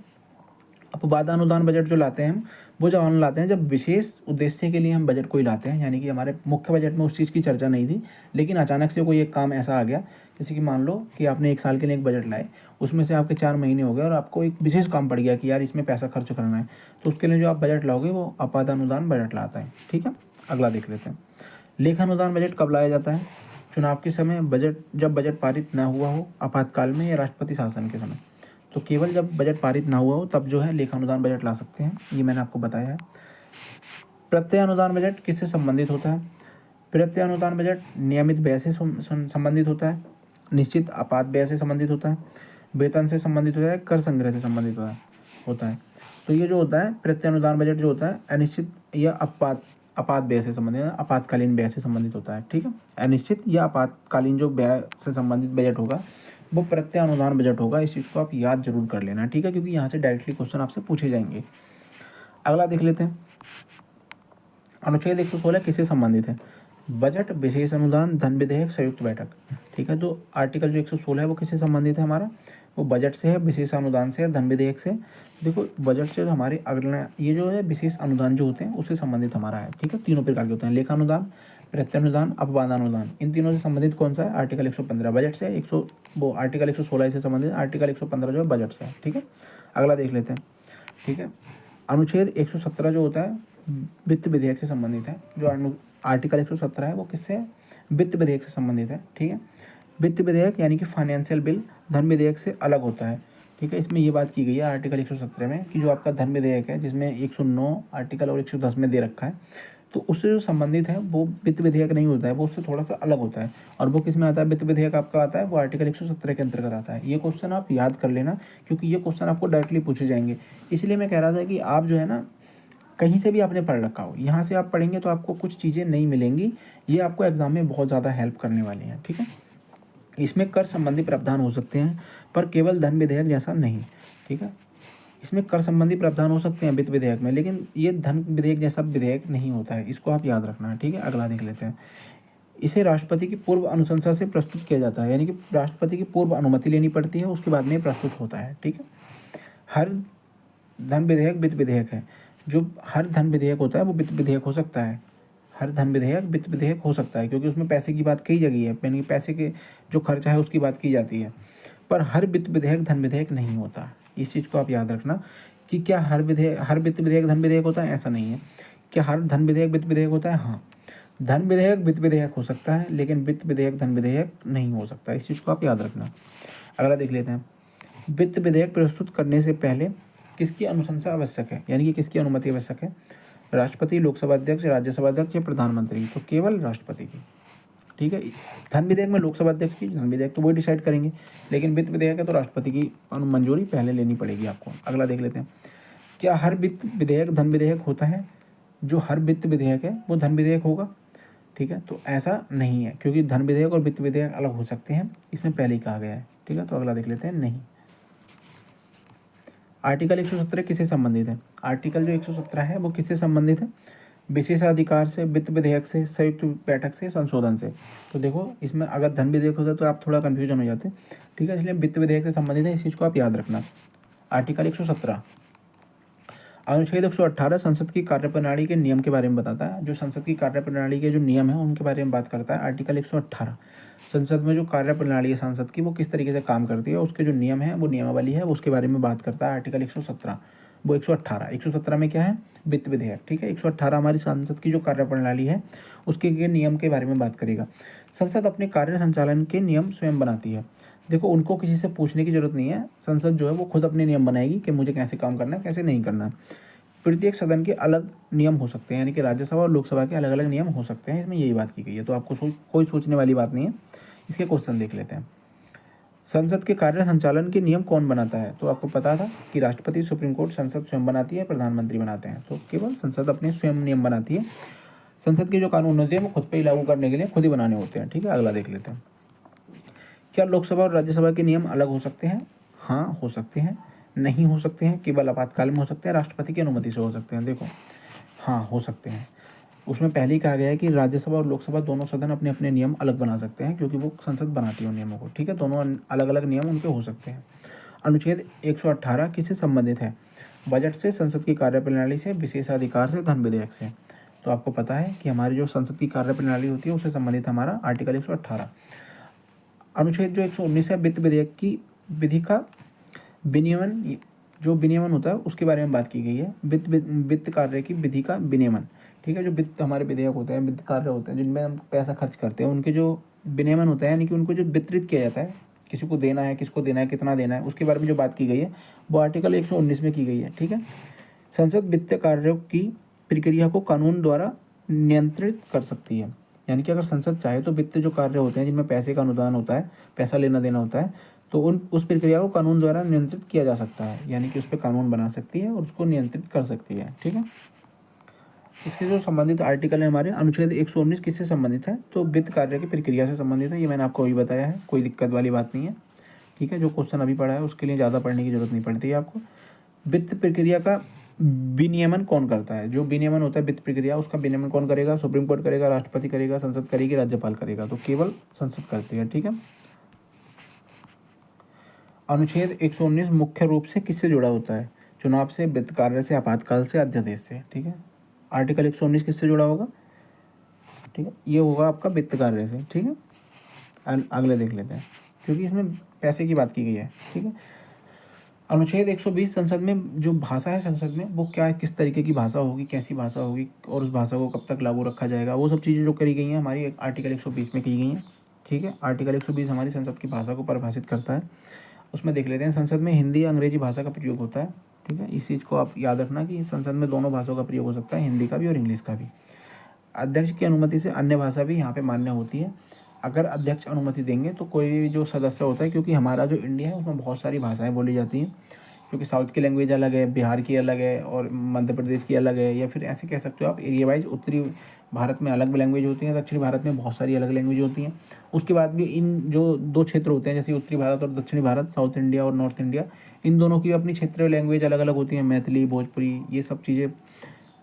अपवाद अनुदान बजट जो लाते हैं हम, वो जब हम लाते हैं जब विशेष उद्देश्य के लिए हम बजट कोई लाते हैं, यानी कि हमारे मुख्य बजट में उस चीज़ की चर्चा नहीं थी, लेकिन अचानक से कोई एक काम ऐसा आ गया, जैसे कि मान लो कि आपने 1 साल के लिए एक बजट लाए, उसमें से आपके 4 महीने हो गए और आपको एक विशेष काम पड़ गया कि यार इसमें पैसा खर्च करना है, तो उसके लिए जो आप बजट लाओगे वो अपवाद अनुदान बजट लाता है। ठीक है, अगला देख लेते हैं। लेखानुदान बजट कब लाया जाता है? चुनाव के समय, जब बजट पारित ना हुआ हो, आपातकाल में या राष्ट्रपति शासन के समय। तो केवल जब बजट पारित ना हुआ हो तब जो है लेखानुदान बजट ला सकते हैं, ये मैंने आपको बताया है। प्रत्यय अनुदान बजट किससे संबंधित होता है? प्रत्यय अनुदान बजट नियमित व्यय से संबंधित होता है, निश्चित आपात व्यय से संबंधित होता है, वेतन से संबंधित होता है, कर संग्रह से संबंधित होता है। तो ये जो होता है प्रत्यय अनुदान बजट जो होता है अनिश्चित या आपात व्यय से संबंधित, आपातकालीन व्यय से संबंधित होता है। ठीक है, अनिश्चित या आपातकालीन जो व्यय से संबंधित बजट होगा वो प्रत्यय अनुदान बजट होगा। इस चीज़ को आप याद जरूर कर लेना। ठीक है, क्योंकि यहाँ से डायरेक्टली क्वेश्चन आपसे पूछे जाएंगे। अगला देख लेते हैं, अनुच्छेद 116 किससे संबंधित है? बजट, विशेष अनुदान, धन विधेयक, संयुक्त बैठक। ठीक है, तो आर्टिकल जो 116 है वो किससे संबंधित है हमारा? वो बजट से है, विशेष अनुदान से है, धन विधेयक से। देखो बजट से हमारे अगला ये जो है विशेष अनुदान जो होते हैं उससे संबंधित हमारा है। ठीक है, तीनों प्रकार के होते हैं, लेखा अनुदान, प्रत्यय अनुदान, अपवादानुदान। इन तीनों से संबंधित कौन सा है? आर्टिकल 115 बजट से, आर्टिकल 116 से संबंधित, आर्टिकल 115 जो है बजट से है। ठीक है, अगला देख लेते हैं। ठीक है, अनुच्छेद 117 जो होता है वित्त विधेयक से संबंधित है। जो आर्टिकल 117 है वो किससे? वित्त विधेयक से संबंधित है। ठीक है, वित्त विधेयक यानी कि फाइनेंशियल बिल धन विधेयक से अलग होता है। ठीक है, इसमें ये बात की गई है आर्टिकल 117 में कि जो आपका धन विधेयक है जिसमें 109 आर्टिकल और 110 में दे रखा है, तो उससे जो संबंधित है वो वित्त विधेयक नहीं होता है, वो उससे थोड़ा सा अलग होता है। और वो किस में आता है? वित्त विधेयक आपका आता है वो आर्टिकल 117 के अंतर्गत आता है। ये क्वेश्चन आप याद कर लेना, क्योंकि ये क्वेश्चन आपको डायरेक्टली पूछे जाएंगे। इसलिए मैं कह रहा था कि आप जो है ना कहीं से भी आपने पढ़ रखा हो, यहाँ से आप पढ़ेंगे तो आपको कुछ चीज़ें नहीं मिलेंगी, ये आपको एग्जाम में बहुत ज़्यादा हेल्प करने वाली हैं। ठीक है, इसमें कर संबंधी प्रावधान हो सकते हैं पर केवल धन विधेयक जैसा नहीं। ठीक है, इसमें कर संबंधी प्रावधान हो सकते हैं वित्त विधेयक में, लेकिन ये धन विधेयक जैसा विधेयक नहीं होता है, इसको आप याद रखना है। ठीक है, अगला देख लेते हैं। इसे राष्ट्रपति की पूर्व अनुशंसा से प्रस्तुत किया जाता है, यानी कि राष्ट्रपति की पूर्व अनुमति लेनी पड़ती है, उसके बाद में प्रस्तुत होता है। ठीक है, हर धन विधेयक वित्त विधेयक है। जो हर धन विधेयक होता है वो वित्त विधेयक हो सकता है, हर धन विधेयक वित्त विधेयक हो सकता है, क्योंकि उसमें पैसे की बात कही गई है, यानी कि पैसे के जो खर्चा है उसकी बात की जाती है। पर हर वित्त विधेयक धन विधेयक नहीं होता, इस चीज़ को आप याद रखना कि क्या हर वित्त विधेयक धन विधेयक होता है? ऐसा नहीं है। क्या हर धन विधेयक वित्त विधेयक होता है? हाँ, धन विधेयक वित्त विधेयक हो सकता है, लेकिन वित्त विधेयक धन विधेयक नहीं हो सकता, इस चीज़ को आप याद रखना। अगला देख लेते हैं, वित्त विधेयक प्रस्तुत करने से पहले किसकी अनुशंसा आवश्यक है, यानी कि किसकी अनुमति आवश्यक है? राष्ट्रपति, लोकसभा अध्यक्ष, राज्यसभा अध्यक्ष या प्रधानमंत्री? तो केवल राष्ट्रपति की। ठीक है, धन विधेयक में लोकसभा अध्यक्ष की, धन विधेयक तो वही डिसाइड करेंगे, लेकिन वित्त विधेयक है तो राष्ट्रपति की मंजूरी पहले लेनी पड़ेगी आपको। अगला देख लेते हैं, क्या हर वित्त विधेयक धन विधेयक होता है? जो हर वित्त विधेयक है वो धन विधेयक होगा? ठीक है, तो ऐसा नहीं है, क्योंकि धन विधेयक और वित्त विधेयक अलग हो सकते हैं, इसमें पहले ही कहा गया है। ठीक है, तो अगला देख लेते हैं, नहीं। आर्टिकल 117 किससे संबंधित है? आर्टिकल जो 117 है वो किससे संबंधित है? विशेषाधिकार से, वित्त विधेयक से, संयुक्त बैठक से, संशोधन से। तो देखो इसमें अगर धन विधेयक होता तो आप थोड़ा कन्फ्यूजन हो जाते। ठीक है, इसलिए वित्त विधेयक से संबंधित है, इस चीज़ को आप याद रखना। आर्टिकल 117। अनुच्छेद 118 संसद की कार्यप्रणाली के नियम के बारे में बताता है। जो संसद की कार्यप्रणाली के जो नियम है उनके बारे में बात करता है आर्टिकल 118। संसद में जो कार्यप्रणाली है संसद की वो किस तरीके से काम करती है, उसके जो नियम है वो नियमावली है उसके बारे में बात करता है आर्टिकल 117। वो 118। 117 में क्या है, वित्त विधेयक, ठीक है। 118 हमारी संसद की जो कार्यप्रणाली है उसके नियम के बारे में बात करेगा। संसद अपने कार्य संचालन के नियम स्वयं बनाती है। देखो, उनको किसी से पूछने की जरूरत नहीं है, संसद जो है वो खुद अपने नियम बनाएगी कि मुझे कैसे काम करना है, कैसे नहीं करना है। प्रत्येक सदन के अलग नियम हो सकते हैं, यानी कि राज्यसभा और लोकसभा के अलग अलग नियम हो सकते हैं, इसमें यही बात की गई है। तो आपको कोई सोचने वाली बात नहीं है। इसके क्वेश्चन देख लेते हैं। संसद के कार्य संचालन के नियम कौन बनाता है? तो आपको पता था कि राष्ट्रपति, सुप्रीम कोर्ट, संसद स्वयं बनाती है, प्रधानमंत्री बनाते हैं। तो केवल संसद अपने स्वयं नियम बनाती है। संसद के जो कानून होते हैं वो खुद पे ही लागू करने के लिए खुद ही बनाने होते हैं, ठीक है। अगला देख लेते हैं। क्या लोकसभा और राज्यसभा के नियम अलग हो सकते हैं? हाँ, हो सकते हैं। नहीं हो सकते हैं, केवल आपातकाल में हो सकते हैं, राष्ट्रपति की अनुमति से हो सकते हैं। देखो, हाँ, हो सकते हैं। उसमें पहले ही कहा गया है कि राज्यसभा और लोकसभा दोनों सदन अपने अपने नियम अलग बना सकते हैं, क्योंकि वो संसद बनाती है उन नियमों को, ठीक है। दोनों अलग अलग नियम उनके हो सकते हैं। अनुच्छेद 118 किससे संबंधित है? बजट से, संसद की कार्यप्रणाली से, विशेषाधिकार से, धन विधेयक से। तो आपको पता है कि हमारी जो संसद की कार्यप्रणाली होती है उससे संबंधित हमारा आर्टिकल 118। अनुच्छेद जो 119 है, वित्त विधेयक की विधि का विनियमन, जो विनियमन होता है उसके बारे में बात की गई है। वित्त कार्य की विधि का विनियमन, ठीक है। जो वित्त हमारे विधेयक होते हैं, वित्त कार्य होते हैं जिनमें हम पैसा खर्च करते हैं, उनके जो विनियमन होता है, यानी कि उनको जो वितरित किया जाता है, किसी को देना है, किसको देना है, कितना देना है, उसके बारे में जो बात की गई है वो आर्टिकल 119 में की गई है, ठीक है। संसद वित्त कार्यों की प्रक्रिया को कानून द्वारा नियंत्रित कर सकती है, यानी कि अगर संसद चाहे तो वित्त जो कार्य होते हैं जिनमें पैसे का अनुदान होता है, पैसा लेना देना होता है, तो उस प्रक्रिया को कानून द्वारा नियंत्रित किया जा सकता है, यानी कि उस पर कानून बना सकती है और उसको नियंत्रित कर सकती है, ठीक है। इसके जो संबंधित आर्टिकल है हमारे, अनुच्छेद 119 किससे संबंधित है? तो वित्त कार्य की प्रक्रिया से संबंधित है। ये मैंने आपको अभी बताया है, कोई दिक्कत वाली बात नहीं है, ठीक है। जो क्वेश्चन अभी पढ़ा है उसके लिए ज़्यादा पढ़ने की जरूरत नहीं पड़ती है आपको। वित्त प्रक्रिया का विनियमन कौन करता है? जो विनियमन होता है वित्त प्रक्रिया, उसका विनियमन कौन करेगा? सुप्रीम कोर्ट करेगा, राष्ट्रपति करेगा, संसद करेगी, राज्यपाल करेगा। तो केवल संसद करती है, ठीक है। अनुच्छेद 119 मुख्य रूप से किससे जुड़ा होता है? चुनाव से, वित्त कार्य से, आपातकाल से, अध्यादेश से, ठीक है। आर्टिकल 119 किससे जुड़ा होगा? ठीक है, ये होगा आपका वित्त कार्य से, ठीक है। अगले देख लेते हैं, क्योंकि इसमें पैसे की बात की गई है, ठीक है। अनुच्छेद 120 संसद में जो भाषा है, संसद में वो क्या, किस तरीके की भाषा होगी, कैसी भाषा होगी और उस भाषा को कब तक लागू रखा जाएगा, वो सब चीज़ें जो करी गई हैं हमारी आर्टिकल 120 में की गई हैं, ठीक है। आर्टिकल 120 हमारी संसद की भाषा को परिभाषित करता है। उसमें देख लेते हैं, संसद में हिंदी या अंग्रेजी भाषा का प्रयोग होता है, ठीक है। इस चीज़ को आप याद रखना कि संसद में दोनों भाषाओं का प्रयोग हो सकता है, हिंदी का भी और इंग्लिश का भी। अध्यक्ष की अनुमति से अन्य भाषा भी यहाँ पे मान्य होती है। अगर अध्यक्ष अनुमति देंगे तो कोई भी जो सदस्य होता है, क्योंकि हमारा जो इंडिया है उसमें बहुत सारी भाषाएं बोली जाती हैं, क्योंकि साउथ की लैंग्वेज अलग है, बिहार की अलग है और मध्य प्रदेश की अलग है, या फिर ऐसे कह सकते हो आप एरिया वाइज। उत्तरी भारत में अलग लैंग्वेज होती हैं, दक्षिणी भारत में बहुत सारी अलग लैंग्वेज होती हैं। उसके बाद भी इन जो दो क्षेत्र होते हैं, जैसे उत्तरी भारत और दक्षिणी भारत, साउथ इंडिया और नॉर्थ इंडिया, इन दोनों की अपनी क्षेत्रीय लैंग्वेज अलग अलग होती हैं। मैथिली, भोजपुरी, ये सब चीज़ें,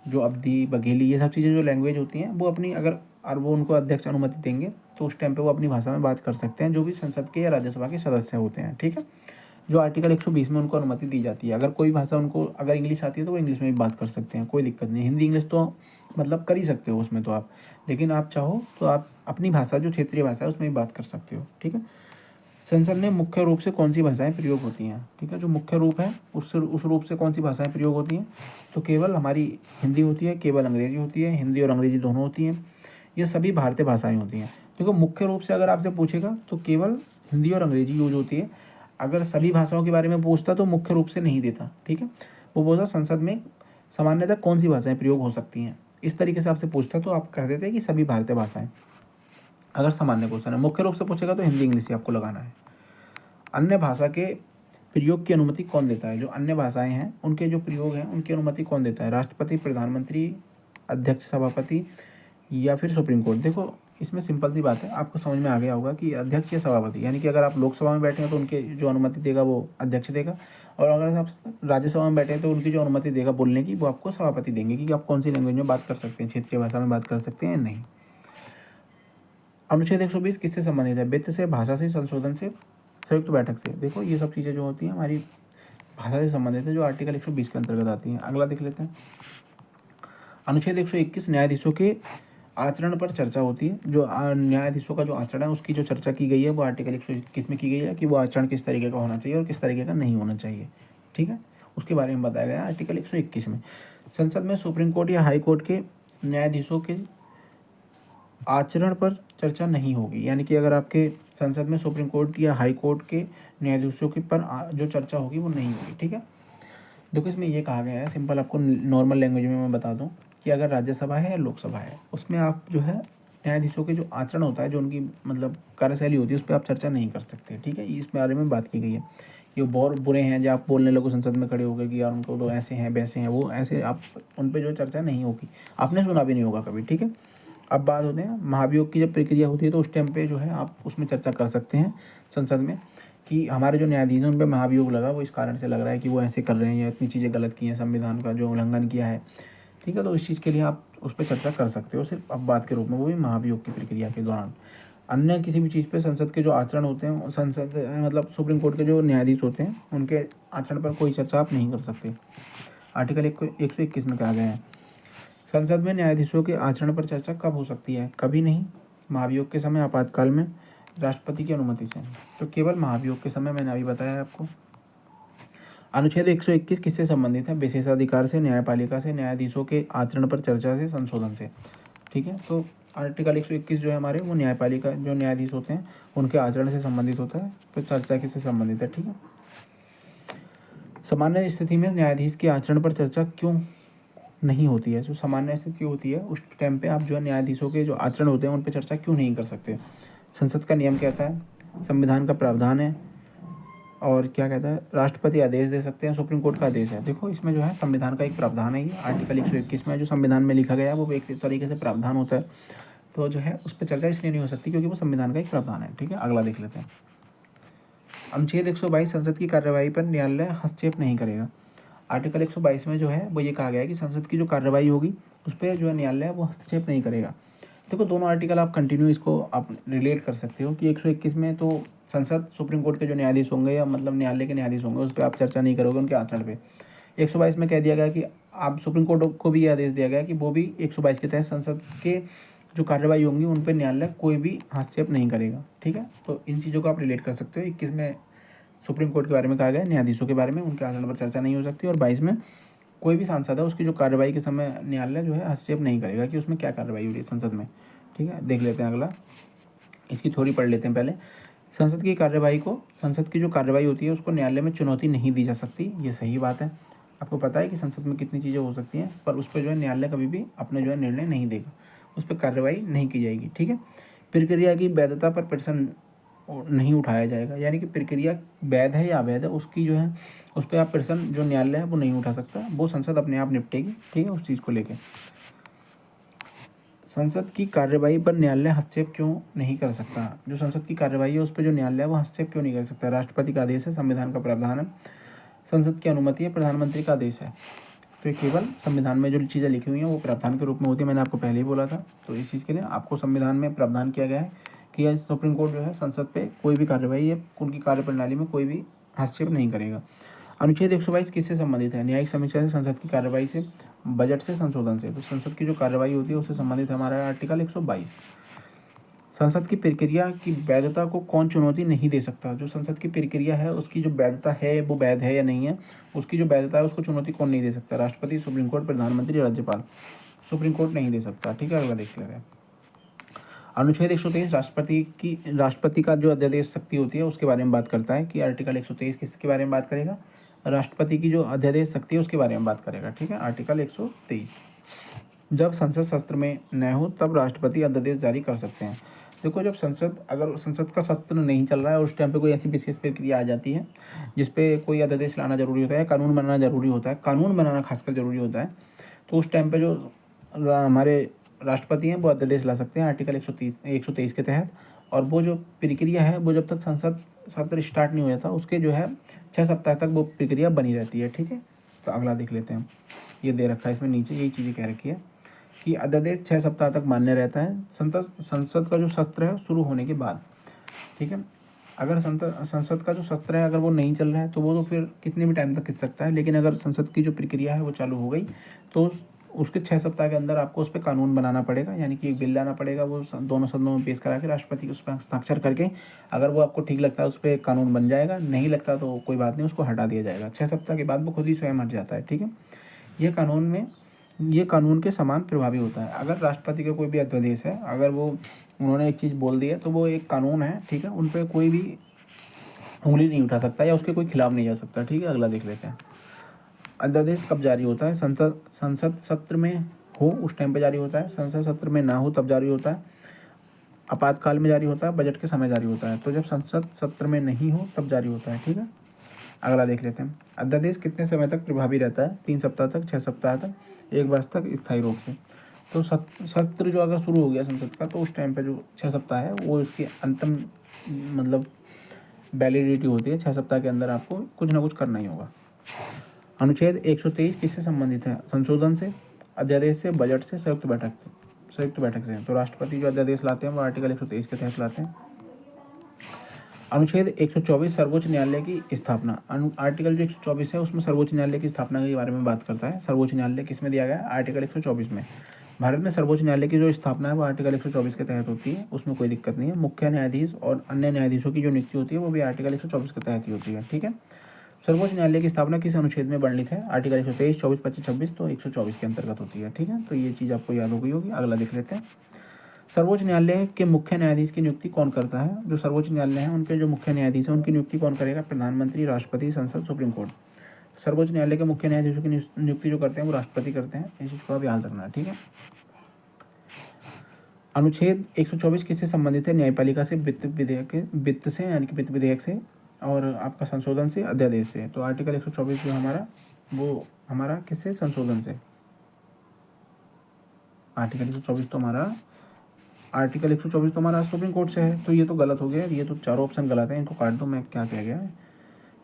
जो अवधी, बघेली, ये सब चीज़ें जो लैंग्वेज होती हैं वो अपनी, अगर और वो उनको अध्यक्ष अनुमति देंगे तो उस टाइम पे वो अपनी भाषा में बात कर सकते हैं, जो भी संसद के या राज्यसभा के सदस्य होते हैं, ठीक है। जो आर्टिकल 120 में उनको अनुमति दी जाती है। अगर कोई भाषा उनको, अगर इंग्लिश आती है तो वो इंग्लिश में भी बात कर सकते हैं, कोई दिक्कत नहीं। हिंदी इंग्लिश तो मतलब कर ही सकते हो उसमें तो आप, लेकिन आप चाहो तो आप अपनी भाषा जो क्षेत्रीय भाषा है उसमें भी बात कर सकते हो, ठीक है। संसद में मुख्य रूप से कौन सी भाषाएं प्रयोग होती हैं? ठीक है, जो मुख्य रूप है उस रूप से कौन सी भाषाएं प्रयोग होती हैं? तो केवल हमारी हिंदी होती है, केवल अंग्रेजी होती है, हिंदी और अंग्रेजी दोनों होती हैं। ये सभी भारतीय भाषाएं होती हैं। देखो, मुख्य रूप से अगर आपसे पूछेगा तो केवल हिंदी और अंग्रेजी यूज होती है। अगर सभी भाषाओं के बारे में पूछता तो मुख्य रूप से नहीं देता, ठीक है। वो बोलता संसद में सामान्यतः कौन सी भाषाएं प्रयोग हो सकती हैं, इस तरीके से आपसे पूछता तो आप कह देते कि सभी भारतीय भाषाएं, अगर सामान्य क्वेश्चन है। मुख्य रूप से पूछेगा तो हिंदी इंग्लिश ही आपको लगाना है। अन्य भाषा के प्रयोग की अनुमति कौन देता है? जो अन्य भाषाएं हैं उनके जो प्रयोग हैं उनकी अनुमति कौन देता है? राष्ट्रपति, प्रधानमंत्री, अध्यक्ष, सभापति या फिर सुप्रीम कोर्ट? देखो, इसमें सिंपल सी बात है, आपको समझ में आ गया होगा कि अध्यक्ष या सभापति, यानी कि अगर आप लोकसभा में बैठे हैं तो उनके जो अनुमति देगा वो अध्यक्ष देगा, और अगर आप राज्यसभा में बैठे हैं तो उनकी जो अनुमति देगा बोलने की वो आपको सभापति देंगे कि आप कौन सी लैंग्वेज में बात कर सकते हैं, क्षेत्रीय भाषा में बात कर सकते हैं या नहीं। अनुच्छेद 120 किससे संबंधित है? वित्त से, भाषा से, संशोधन से, संयुक्त बैठक से। देखो, ये सब चीज़ें जो होती हैं हमारी भाषा से संबंधित है, जो आर्टिकल 120 के अंतर्गत आती हैं। अगला देख लेते हैं। अनुच्छेद 121 न्यायाधीशों के आचरण पर चर्चा होती है। जो न्यायाधीशों का जो आचरण है उसकी जो चर्चा की गई है वो आर्टिकल 121 में की गई है कि वो आचरण किस तरीके का होना चाहिए और किस तरीके का नहीं होना चाहिए, ठीक है। उसके बारे में बताया गया है आर्टिकल 121 में। संसद में सुप्रीम कोर्ट या हाई कोर्ट के न्यायाधीशों के आचरण पर चर्चा नहीं होगी, यानी कि अगर आपके संसद में सुप्रीम कोर्ट या हाई कोर्ट के न्यायाधीशों के पर जो चर्चा होगी वो नहीं होगी, ठीक है। देखो इसमें ये कहा गया है, सिंपल आपको नॉर्मल लैंग्वेज में मैं बता दूं कि अगर राज्यसभा है या लोकसभा है, उसमें आप जो है न्यायाधीशों के जो आचरण होता है, जो उनकी मतलब कार्यशैली होती है, उस पर आप चर्चा नहीं कर सकते, ठीक है। इस बारे में बात की गई है कि वो बहुत बुरे हैं, जब आप बोलने लगो संसद में खड़े हो गए कि यार उनको तो ऐसे हैं वैसे हैं, वो ऐसे आप उन पर जो चर्चा नहीं होगी, आपने सुना भी नहीं होगा कभी, ठीक है। अब बात होते हैं महाभियोग की जब प्रक्रिया होती है, तो उस टाइम पे जो है आप उसमें चर्चा कर सकते हैं संसद में कि हमारे जो न्यायाधीश हैं उन पर महाभियोग लगा, वो इस कारण से लग रहा है कि वो ऐसे कर रहे हैं या इतनी चीज़ें गलत की हैं, संविधान का जो उल्लंघन किया है, ठीक है। तो इस चीज़ के लिए आप उस पर चर्चा कर सकते हो सिर्फ अपवाद के रूप में, वो भी महाभियोग की प्रक्रिया के दौरान। अन्य किसी भी चीज़ पे संसद के जो आचरण होते हैं, संसद मतलब सुप्रीम कोर्ट के जो न्यायाधीश होते हैं, उनके आचरण पर कोई चर्चा आप नहीं कर सकते। आर्टिकल 121 में कहा गया है संसद में न्यायाधीशों के आचरण पर चर्चा कब हो सकती है? कभी नहीं, महाभियोग के समय, आपातकाल में, राष्ट्रपति की अनुमति से। तो केवल महाभियोग के समय, मैंने अभी बताया आपको। अनुच्छेद 121 किससे संबंधित है? विशेषाधिकार से, न्यायपालिका से, न्यायाधीशों के आचरण पर चर्चा से, संशोधन से, ठीक है। तो आर्टिकल 121 जो है हमारे, वो न्यायपालिका जो न्यायाधीश होते हैं उनके आचरण से संबंधित होता है, तो चर्चा किससे संबंधित है, ठीक है। सामान्य स्थिति में न्यायाधीश के आचरण पर चर्चा क्यों नहीं होती है? जो सामान्य स्थिति होती है उस टाइम पे आप जो है न्यायाधीशों के जो आचरण होते हैं उन पर चर्चा क्यों नहीं कर सकते? संसद का नियम कहता है, संविधान का प्रावधान है, और क्या कहता है, राष्ट्रपति आदेश दे सकते हैं, सुप्रीम कोर्ट का आदेश है। देखो इसमें जो है संविधान का एक प्रावधान है, ये आर्टिकल 121 में जो संविधान में लिखा गया है वो एक तरीके से प्रावधान होता है, तो जो है उस पर चर्चा इसलिए नहीं हो सकती क्योंकि वो संविधान का एक प्रावधान है, ठीक है। अगला देख लेते हैं। अनुच्छेद 122 संसद की कार्यवाही पर न्यायालय हस्तक्षेप नहीं करेगा। आर्टिकल 122 में जो है वो ये कहा गया है कि संसद की जो कार्रवाई होगी उस पर जो है न्यायालय वो हस्तक्षेप नहीं करेगा। देखो दोनों आर्टिकल आप कंटिन्यू इसको आप रिलेट कर सकते हो कि 121 में तो संसद सुप्रीम कोर्ट के जो न्यायाधीश होंगे या मतलब न्यायालय के न्यायाधीश होंगे उस पर आप चर्चा नहीं करोगे उनके आचरण पे। 122 में कह दिया गया कि आप सुप्रीम कोर्ट को भी ये आदेश दिया गया कि वो भी 122 के तहत संसद के जो कार्रवाई होंगी उन पर न्यायालय कोई भी हस्तक्षेप नहीं करेगा, ठीक है। तो इन चीज़ों को आप रिलेट कर सकते हो। 21 में सुप्रीम कोर्ट के बारे में कहा गया, न्यायाधीशों के बारे में, उनके आचरण पर चर्चा नहीं हो सकती, और 22 में कोई भी सांसद है उसकी जो कार्रवाई के समय न्यायालय जो है हस्तक्षेप नहीं करेगा कि उसमें क्या कार्रवाई हो रही है संसद में, ठीक है। देख लेते हैं अगला, इसकी थोड़ी पढ़ लेते हैं पहले। संसद की कार्यवाही को, संसद की जो कार्रवाई होती है उसको न्यायालय में चुनौती नहीं दी जा सकती, ये सही बात है। आपको पता है कि संसद में कितनी चीज़ें हो सकती हैं, पर उस पर जो है न्यायालय कभी भी अपने जो है निर्णय नहीं देगा, उस पर कार्रवाई नहीं की जाएगी, ठीक है। प्रक्रिया की वैधता पर प्रश्न नहीं उठाया जाएगा, यानी कि प्रक्रिया वैध है या अवैध है उसकी जो है उस पर आप प्रश्न जो न्यायालय है वो नहीं उठा सकता, वो संसद अपने आप निपटेगी, ठीक है, उस चीज़ को लेकर। संसद की कार्यवाही पर न्यायालय हस्तक्षेप क्यों नहीं कर सकता? जो संसद की कार्यवाही है उस पर जो न्यायालय है वो हस्तक्षेप क्यों नहीं कर सकता? राष्ट्रपति का आदेश है, संविधान का प्रावधान है, संसद की अनुमति है, प्रधानमंत्री का आदेश है। तो ये केवल संविधान में जो चीज़ें लिखी हुई हैं वो प्रावधान के रूप में होती है, मैंने आपको पहले ही बोला था। तो इस चीज़ के लिए आपको संविधान में प्रावधान किया गया है कि यह सुप्रीम कोर्ट जो है संसद पे कोई भी कार्रवाई है उनकी कार्यप्रणाली में कोई भी हस्तक्षेप नहीं करेगा। अनुच्छेद 122 किससे संबंधित है? न्यायिक समीक्षा से, संसद की कार्रवाई से, बजट से, संशोधन से। तो संसद की जो कार्रवाई होती है उससे संबंधित हमारा आर्टिकल 122। संसद की प्रक्रिया की वैधता को कौन चुनौती नहीं दे सकता? जो संसद की प्रक्रिया है उसकी जो वैधता है वो वैध है या नहीं है, उसकी जो वैधता है उसको चुनौती कौन नहीं दे सकता? राष्ट्रपति, सुप्रीम कोर्ट, प्रधानमंत्री, राज्यपाल। सुप्रीम कोर्ट नहीं दे सकता, ठीक है। अगला देख लेते हैं। अनुच्छेद 123 राष्ट्रपति का जो अध्यादेश शक्ति होती है उसके बारे में बात करता है कि आर्टिकल 123 किसके बारे में बात करेगा? राष्ट्रपति की जो अध्यादेश शक्ति है उसके बारे में बात करेगा, ठीक है। आर्टिकल 123, जब संसद सत्र में न हो तब राष्ट्रपति अध्यादेश जारी कर सकते हैं। देखो जब अगर संसद का सत्र नहीं चल रहा है और उस टाइम पे कोई ऐसी विशेष प्रक्रिया आ जाती है जिसपे कोई अध्यादेश लाना जरूरी होता है, कानून बनाना जरूरी होता है, कानून बनाना खासकर जरूरी होता है, तो उस टाइम पे जो हमारे राष्ट्रपति हैं वो अध्यादेश ला सकते हैं आर्टिकल 123 के तहत। और वो जो प्रक्रिया है वो जब तक संसद सत्र स्टार्ट नहीं हो जाता उसके जो है 6 सप्ताह तक वो प्रक्रिया बनी रहती है, ठीक है। तो अगला देख लेते हैं, ये दे रखा है इसमें नीचे, यही चीज़ें कह रखी है कि अध्यादेश 6 सप्ताह तक मान्य रहता है संसद का जो सत्र है शुरू होने के बाद, ठीक है। अगर संसद का जो सत्र है अगर वो नहीं चल रहा है तो वो तो फिर कितने भी टाइम तक खिंच सकता है, लेकिन अगर संसद की जो प्रक्रिया है वो चालू हो गई तो उसके 6 सप्ताह के अंदर आपको उस पर कानून बनाना पड़ेगा, यानी कि एक बिल लाना पड़ेगा, वो दोनों सदनों में पेश करा के राष्ट्रपति उस पर हस्ताक्षर करके, अगर वो आपको ठीक लगता है उस पर कानून बन जाएगा, नहीं लगता तो कोई बात नहीं, उसको हटा दिया जाएगा। 6 सप्ताह के बाद वो खुद ही स्वयं हट जाता है, ठीक है। ये कानून के समान प्रभावी होता है। अगर राष्ट्रपति का कोई भी अध्यादेश है, अगर वो उन्होंने एक चीज़ बोल दी है तो वो एक कानून है, ठीक है, उन पर कोई भी उंगली नहीं उठा सकता या उसके कोई खिलाफ नहीं जा सकता, ठीक है। अगला देख लेते हैं। अध्यादेश कब जारी होता है? संसद सत्र में हो उस टाइम पे जारी होता है, संसद सत्र में ना हो तब जारी होता है, आपातकाल में जारी होता है, बजट के समय जारी होता है। तो जब संसद सत्र में नहीं हो तब जारी होता है, ठीक है। अगला देख लेते हैं। अध्यादेश कितने समय तक प्रभावी रहता है? 3 सप्ताह तक, 6 सप्ताह तक, 1 वर्ष तक स्थायी रूप से। तो सत्र जो अगर शुरू हो गया संसद का तो उस टाइम पे जो 6 सप्ताह है वो उसकी अंतिम मतलब वैलिडिटी होती है। 6 सप्ताह के अंदर आपको कुछ ना कुछ करना ही होगा। अनुच्छेद 123 किससे संबंधित है? संशोधन से, अध्यादेश से, बजट से, संयुक्त बैठक से। तो राष्ट्रपति जो अध्यादेश लाते हैं वो आर्टिकल 123 के तहत लाते हैं। अनुच्छेद 124 सर्वोच्च न्यायालय की स्थापना। आर्टिकल जो 124 है उसमें सर्वोच्च न्यायालय की स्थापना के बारे में बात करता है। सर्वोच्च न्यायालय किस में दिया गया है? आर्टिकल 124 में। भारत में सर्वोच्च न्यायालय की जो स्थापना है वो आर्टिकल 124 के तहत होती है, उसमें कोई दिक्कत नहीं है। मुख्य न्यायाधीश और अन्य न्यायाधीशों की जो नियुक्ति होती है वो भी आर्टिकल 124 के तहत ही होती है, ठीक है। सर्वोच्च न्यायालय की स्थापना किस अनुच्छेद में वर्णित है? आर्टिकल 123, 24, 25, 26, तो 124 के अंतर्गत होती है, ठीक है। तो ये चीज़ आपको याद हो गई होगी। अगला देख लेते हैं। सर्वोच्च न्यायालय के मुख्य न्यायाधीश की नियुक्ति कौन करता है? जो सर्वोच्च न्यायालय है उनके जो मुख्य न्यायाधीश हैं उनकी नियुक्ति कौन करेगा? प्रधानमंत्री, राष्ट्रपति, संसद, सुप्रीम कोर्ट। सर्वोच्च न्यायालय के मुख्य न्यायाधीशों की नियुक्ति जो करते हैं वो राष्ट्रपति करते हैं। इस चीज़ को ध्यान रखना है, ठीक है। अनुच्छेद 124 किससे संबंधित है? न्यायपालिका से, वित्त से यानी कि वित्त विधेयक से, और आपका संशोधन से, अध्यादेश से। तो आर्टिकल 124 जो हमारा वो हमारा किससे? संशोधन से। आर्टिकल 124 तो हमारा सुप्रीम कोर्ट से है। तो ये तो गलत हो गया, ये तो चारों ऑप्शन गलत है, इनको काट दो। मैं क्या कह गया है,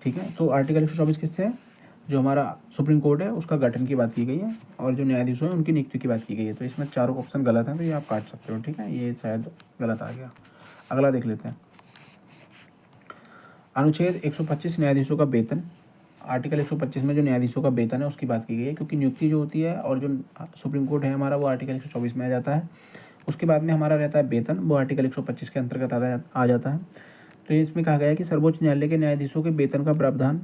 ठीक है। तो आर्टिकल 124 किससे है? जो हमारा सुप्रीम कोर्ट है उसका गठन की बात की गई है और जो न्यायाधीशों हैं उनकी नियुक्ति की बात की गई है। तो इसमें चारों ऑप्शन गलत हैं, तो ये आप काट सकते हो, ठीक है। ये शायद गलत आ गया। अगला देख लेते हैं। अनुच्छेद 125 न्यायाधीशों का वेतन। आर्टिकल 125 में जो न्यायाधीशों का वेतन है उसकी बात की गई है, क्योंकि नियुक्ति जो होती है और जो सुप्रीम कोर्ट है हमारा वो आर्टिकल 124 में आ जाता है। उसके बाद में हमारा रहता है वेतन, वो आर्टिकल 125 के अंतर्गत आ जाता है। तो इसमें कहा गया है कि सर्वोच्च न्यायालय के न्यायाधीशों के वेतन का प्रावधान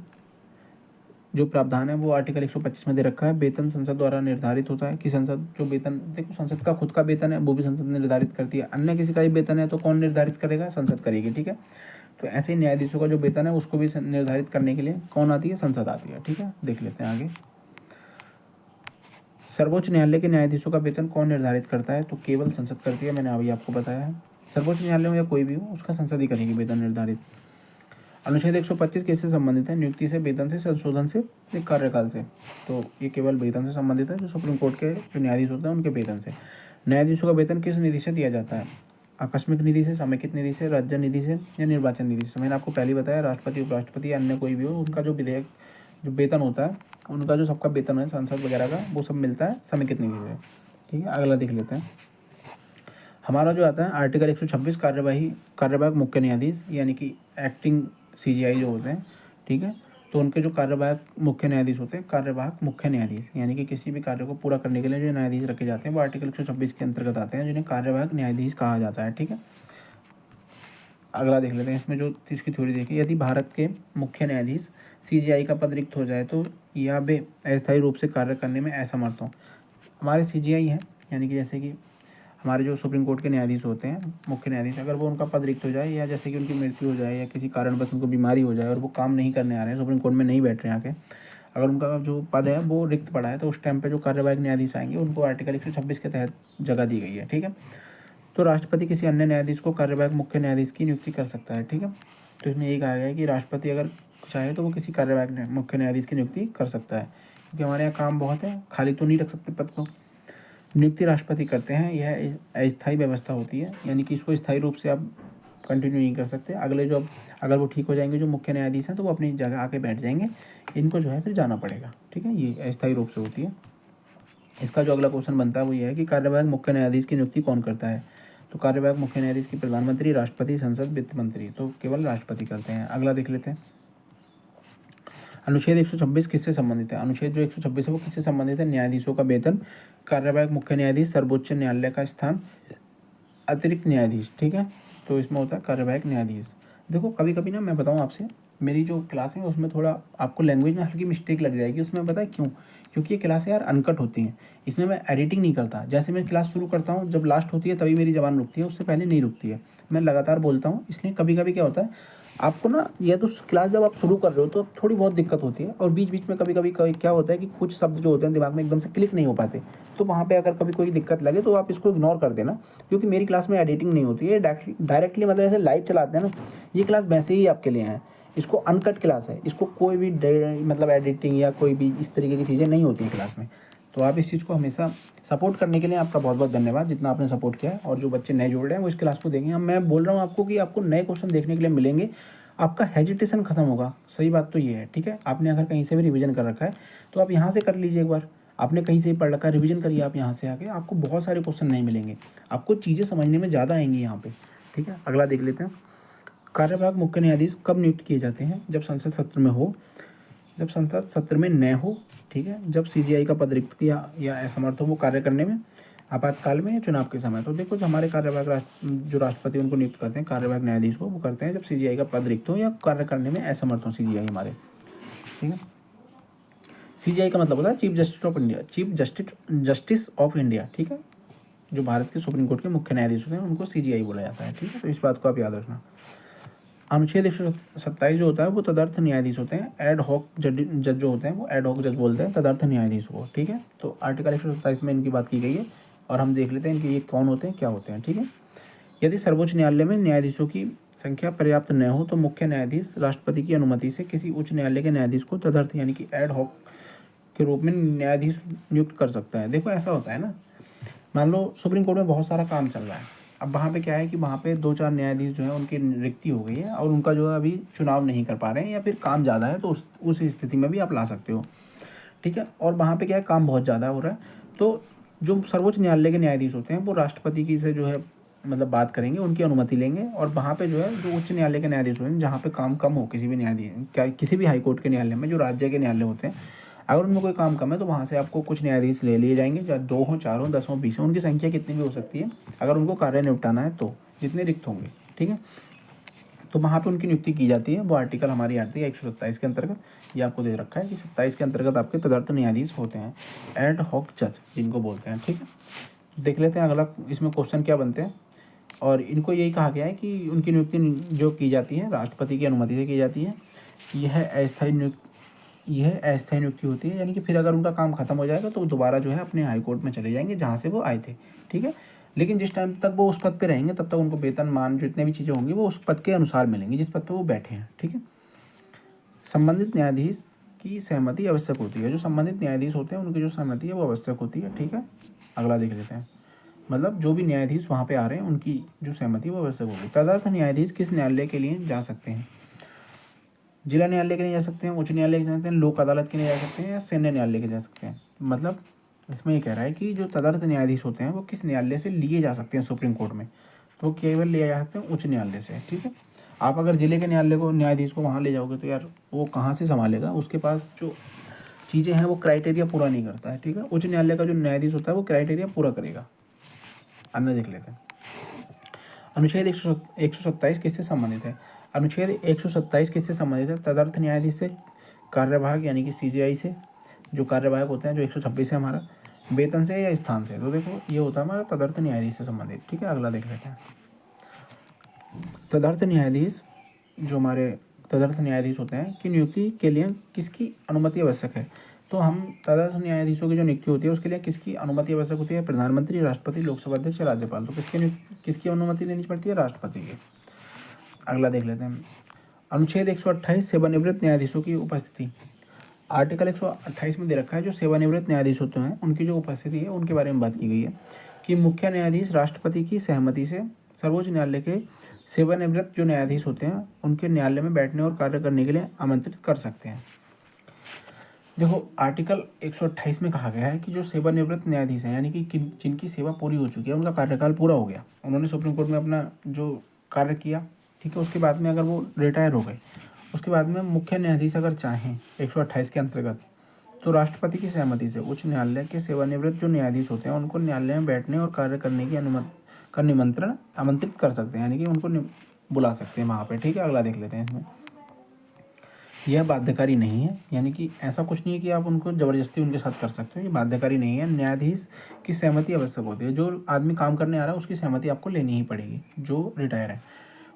है वो आर्टिकल 125 में दे रखा है। वेतन संसद द्वारा निर्धारित होता है कि संसद जो वेतन, देखो संसद का खुद का वेतन है वो भी संसद निर्धारित करती है। अन्य किसी का ही वेतन है तो कौन निर्धारित करेगा? संसद करेगी, ठीक है। तो ऐसे ही न्यायाधीशों का जो वेतन है उसको भी निर्धारित करने के लिए कौन आती है? संसद आती है, ठीक है। देख लेते हैं आगे। सर्वोच्च न्यायालय के न्यायाधीशों का वेतन कौन निर्धारित करता है? तो केवल संसद करती है, मैंने अभी आपको बताया है। सर्वोच्च न्यायालय में या कोई भी हो उसका संसद ही करेगी वेतन निर्धारित। अनुच्छेद 125 किससे संबंधित है? नियुक्ति से, वेतन से, संशोधन से, कार्यकाल से। तो ये केवल वेतन से संबंधित है, जो सुप्रीम कोर्ट के जो न्यायाधीश होते हैं उनके वेतन से। न्यायाधीशों का वेतन किस निधि से दिया जाता है? आकस्मिक निधि से, समेकित निधि से, राज्य निधि से या निर्वाचन निधि से। मैंने आपको पहले ही बताया, राष्ट्रपति, उपराष्ट्रपति या अन्य कोई भी हो उनका जो वेतन होता है, उनका जो सबका वेतन है संसद वगैरह का, वो सब मिलता है समेकित निधि से, ठीक है। अगला देख लेते हैं। हमारा जो आता है आर्टिकल 126 कार्यवाहक मुख्य न्यायाधीश, यानी कि एक्टिंग CGI जो होते हैं, ठीक है। तो उनके जो कार्यवाहक मुख्य न्यायाधीश होते हैं, कार्यवाहक मुख्य न्यायाधीश यानी कि किसी भी कार्य को पूरा करने के लिए जो न्यायाधीश रखे जाते हैं वो आर्टिकल 126 के अंतर्गत आते हैं, जिन्हें कार्यवाहक न्यायाधीश कहा जाता है, ठीक है। अगला देख लेते हैं। इसमें जो इसकी थ्योरी देखिए, यदि भारत के मुख्य न्यायाधीश CGI का पद रिक्त हो जाए तो या वे अस्थायी रूप से कार्य करने में असमर्थ हों। हमारे CGI हैं, यानी कि जैसे कि हमारे जो सुप्रीम कोर्ट के न्यायाधीश होते हैं, मुख्य न्यायाधीश, अगर वो उनका पद रिक्त हो जाए या जैसे कि उनकी मृत्यु हो जाए या किसी कारणवश उनको बीमारी हो जाए और वो काम नहीं करने आ रहे हैं, सुप्रीम कोर्ट में नहीं बैठ रहे हैं आके, अगर उनका जो पद है वो रिक्त पड़ा है तो उस टाइम पे जो कार्यवाहक न्यायाधीश आएंगे उनको आर्टिकल 126 के तहत जगह दी गई है, ठीक है। तो राष्ट्रपति किसी अन्य न्यायाधीश को कार्यवाहक मुख्य न्यायाधीश की नियुक्ति कर सकता है, ठीक है। तो इसमें यही कहा गया है कि राष्ट्रपति अगर चाहे तो वो किसी कार्यवाहक मुख्य न्यायाधीश की नियुक्ति कर सकता है, क्योंकि हमारे यहाँ काम बहुत है, खाली तो नहीं रख सकते पद को। नियुक्ति राष्ट्रपति करते हैं, यह अस्थायी व्यवस्था होती है, यानी कि इसको स्थायी रूप से आप कंटिन्यू नहीं कर सकते। अगर वो ठीक हो जाएंगे जो मुख्य न्यायाधीश हैं तो वो अपनी जगह आके बैठ जाएंगे, इनको जो है फिर जाना पड़ेगा, ठीक है। ये अस्थायी रूप से होती है। इसका जो अगला क्वेश्चन बनता है वो ये है कि कार्यवाहक मुख्य न्यायाधीश की नियुक्ति कौन करता है? तो कार्यवाहक मुख्य न्यायाधीश की प्रधानमंत्री, राष्ट्रपति, संसद, वित्त मंत्री। तो केवल राष्ट्रपति करते हैं। अगला देख लेते हैं। अनुच्छेद 126 किससे संबंधित है? अनुच्छेद जो 126 है वो किससे संबंधित है? न्यायाधीशों का वेतन, कार्यवाहक मुख्य न्यायाधीश, सर्वोच्च न्यायालय का स्थान, अतिरिक्त न्यायाधीश। ठीक है, तो इसमें होता है कार्यवाहक न्यायाधीश। देखो कभी कभी ना मैं बताऊँ आपसे, मेरी जो क्लास है उसमें थोड़ा आपको लैंग्वेज में हल्की मिस्टेक लग जाएगी उसमें, पता है क्यों? क्योंकि ये क्लासें यार अनकट होती हैं, इसमें मैं एडिटिंग नहीं करता। जैसे मैं क्लास शुरू करता हूँ, जब लास्ट होती है तभी मेरी ज़बान रुकती है, उससे पहले नहीं रुकती है। मैं लगातार बोलता हूँ, इसलिए कभी कभी क्या होता है आपको ना, या तो क्लास जब आप शुरू कर रहे हो तो थोड़ी बहुत दिक्कत होती है, और बीच बीच में कभी कभी क्या होता है कि कुछ शब्द जो होते हैं दिमाग में एकदम से क्लिक नहीं हो पाते। तो वहाँ पे अगर कभी कोई दिक्कत लगे तो आप इसको इग्नोर कर देना, क्योंकि मेरी क्लास में एडिटिंग नहीं होती है, डायरेक्टली मतलब ऐसे लाइव चलाते हैं ना, ये क्लास वैसे ही आपके लिए है। इसको अनकट क्लास है, इसको कोई भी मतलब एडिटिंग या कोई भी इस तरीके की चीज़ें नहीं होती हैं क्लास में। तो आप इस चीज़ को हमेशा सपोर्ट करने के लिए आपका बहुत बहुत धन्यवाद, जितना आपने सपोर्ट किया है। और जो बच्चे नए जुड़ रहे हैं वो इस क्लास को देखें। अब मैं बोल रहा हूँ आपको कि आपको नए क्वेश्चन देखने के लिए मिलेंगे, आपका हेजिटेशन खत्म होगा। सही बात तो ये है, ठीक है। आपने अगर कहीं से भी रिवीजन कर रखा है तो आप यहाँ से कर लीजिए एक बार। आपने कहीं से ही पढ़ रखा है, रिवीजन करिए आप यहाँ से आके, आपको बहुत सारे क्वेश्चन नहीं मिलेंगे, आपको चीज़ें समझने में ज़्यादा आएंगी यहाँ पे। ठीक है, अगला देख लेते हैं। कार्यवाहक मुख्य न्यायाधीश कब नियुक्त किए जाते हैं? जब संसद सत्र में हो, जब संसद सत्र में न हो, ठीक है, जब सीजीआई का पद रिक्त या असमर्थ हो वो कार्य करने में, आपातकाल में, या चुनाव के समय। तो देखो जो हमारे कार्यवाहक जो राष्ट्रपति उनको नियुक्त करते हैं कार्यवाहक न्यायाधीश को, वो करते हैं जब सीजीआई का पद रिक्त हो या कार्य करने में असमर्थ हो सीजीआई हमारे। ठीक है, सीजीआई का मतलब होता है chief justice of India, chief justice of India. ठीक है, जो भारत के सुप्रीम कोर्ट के मुख्य न्यायाधीश होते हैं उनको सीजीआई बोला जाता है। ठीक है, तो इस बात को आप याद रखना। अनुच्छेद 127 जो होता है वो तदर्थ न्यायाधीश होते हैं। एड हॉक जज जो होते हैं वो एड हॉक जज बोलते हैं तदर्थ न्यायाधीश को। ठीक है, तो आर्टिकल 127 में इनकी बात की गई है, और हम देख लेते हैं इनके ये कौन होते हैं, क्या होते हैं। ठीक है, यदि सर्वोच्च न्यायालय में न्यायाधीशों की संख्या पर्याप्त न हो तो मुख्य न्यायाधीश राष्ट्रपति की अनुमति से किसी उच्च न्यायालय के न्यायाधीश को तदर्थ यानी कि एड हॉक के रूप में न्यायाधीश नियुक्त कर सकता है। देखो ऐसा होता है ना, मान लो सुप्रीम कोर्ट में बहुत सारा काम चल रहा है, अब वहाँ पे क्या है कि वहाँ पे 2-4 न्यायाधीश जो है उनकी रिक्ति हो गई है और उनका जो है अभी चुनाव नहीं कर पा रहे हैं या फिर काम ज़्यादा है, तो उस स्थिति में भी आप ला सकते हो। ठीक है, और वहाँ पे क्या है काम बहुत ज़्यादा हो रहा है, तो जो सर्वोच्च न्यायालय के न्यायाधीश होते हैं वो राष्ट्रपति की से जो है मतलब बात करेंगे, उनकी अनुमति लेंगे, और वहाँ पे जो है जो उच्च न्यायालय के न्यायाधीश होते हैं जहाँ पे काम कम हो, किसी भी न्यायाधीश क्या किसी भी हाईकोर्ट के न्यायालय में, जो राज्य के न्यायालय होते हैं, अगर उनमें कोई काम कम है तो वहाँ से आपको कुछ न्यायाधीश ले लिए जाएंगे, चाहे 2 हों, 4 हों, 10 हों, 20 हों, उनकी संख्या कितनी भी हो सकती है, अगर उनको कार्य निपटाना है तो जितने रिक्त होंगे। ठीक है, तो वहाँ पे उनकी नियुक्ति की जाती है। वो आर्टिकल हमारी आती है 127 के अंतर्गत, ये आपको दे रखा है कि 27 के अंतर्गत आपके तदर्थ न्यायाधीश होते हैं, एड हॉक जज जिनको बोलते हैं। ठीक है, देख लेते हैं अगला इसमें क्वेश्चन क्या बनते हैं। और इनको यही कहा गया है कि उनकी नियुक्ति जो की जाती है राष्ट्रपति की अनुमति से की जाती है। यह अस्थायी नियुक्ति होती है, यानी कि फिर अगर उनका काम खत्म हो जाएगा तो दोबारा जो है अपने हाई कोर्ट में चले जाएंगे जहाँ से वो आए थे। ठीक है, लेकिन जिस टाइम तक वो उस पद पे रहेंगे तब तक उनको वेतन मान जितने भी चीज़ें होंगी वो उस पद के अनुसार मिलेंगी जिस पद पे वो बैठे हैं। ठीक है, संबंधित न्यायाधीश की सहमति आवश्यक होती है। जो संबंधित न्यायाधीश होते हैं उनकी जो सहमति है वो आवश्यक होती है। ठीक है, अगला देख लेते हैं। मतलब जो भी न्यायाधीश वहाँ पे आ रहे हैं उनकी जो सहमति है वो आवश्यक होगी। तदर्थ न्यायाधीश किस न्यायालय के लिए जा सकते हैं? जिला न्यायालय के लिए जा सकते हैं, उच्च न्यायालय के जा सकते हैं, लोक अदालत के लिए जा सकते हैं, या सैन्य न्यायालय के जा सकते हैं। मतलब इसमें ये कह रहा है कि जो तदर्थ न्यायाधीश होते हैं वो किस न्यायालय से लिए जा सकते हैं सुप्रीम कोर्ट में, तो केवल लिए जा सकते हैं उच्च न्यायालय से। ठीक है, आप अगर जिले के न्यायालय को न्यायाधीश को वहाँ ले जाओगे तो यार वो कहाँ से संभालेगा, उसके पास जो चीज़ें हैं वो क्राइटेरिया पूरा नहीं करता है। ठीक है, उच्च न्यायालय का जो न्यायाधीश होता है वो क्राइटेरिया पूरा करेगा। अन्य देख लेते हैं। अनुच्छेद 127 किससे संबंधित है? अनुच्छेद 127 किससे संबंधित है? तदर्थ न्यायाधीश से, कार्यवाहक यानी कि सीजीआई से, जो कार्यवाहक होते हैं जो 126 है हमारा, वेतन से या स्थान से। तो देखो ये होता है हमारा तदर्थ न्यायाधीश से संबंधित। ठीक है, अगला देख लेते हैं। तदर्थ न्यायाधीश जो हमारे तदर्थ न्यायाधीश होते हैं की नियुक्ति के लिए किसकी अनुमति आवश्यक है? तो हम तदर्थ न्यायाधीशों की जो नियुक्ति होती है उसके लिए किसकी अनुमति आवश्यक होती है? प्रधानमंत्री, राष्ट्रपति, लोकसभा अध्यक्ष, राज्यपाल। तो किसकी अनुमति लेनी पड़ती है? राष्ट्रपति की। अगला देख लेते हैं। अनुच्छेद 128 सेवानिवृत्त न्यायाधीशों की उपस्थिति। आर्टिकल 128 में दे रखा है जो सेवानिवृत्त न्यायाधीश होते हैं उनकी जो उपस्थिति है उनके बारे में बात की गई है कि मुख्य न्यायाधीश राष्ट्रपति की सहमति से सर्वोच्च न्यायालय के सेवानिवृत्त जो न्यायाधीश होते हैं उनके न्यायालय में बैठने और कार्य करने के लिए आमंत्रित कर सकते हैं। देखो आर्टिकल 128 में कहा गया है कि जो सेवानिवृत्त न्यायाधीश हैं यानी कि जिनकी सेवा पूरी हो चुकी है, उनका कार्यकाल पूरा हो गया, उन्होंने सुप्रीम कोर्ट में अपना जो कार्य किया, ठीक है, उसके बाद में अगर वो रिटायर हो गए उसके बाद में मुख्य न्यायाधीश अगर चाहें 128 के अंतर्गत तो राष्ट्रपति की सहमति से उच्च न्यायालय के सेवानिवृत्त जो न्यायाधीश होते हैं उनको न्यायालय में बैठने और कार्य करने की अनुमति का निमंत्रण आमंत्रित कर सकते हैं, यानी कि उनको बुला सकते हैं वहाँ पे। ठीक है, अगला देख लेते हैं। इसमें यह बाध्यकारी नहीं है, यानी कि ऐसा कुछ नहीं है कि आप उनको ज़बरदस्ती उनके साथ कर सकते हो, ये बाध्यकारी नहीं है। न्यायाधीश की सहमति आवश्यक होती है। जो आदमी काम करने आ रहा है उसकी सहमति आपको लेनी ही पड़ेगी। जो रिटायर है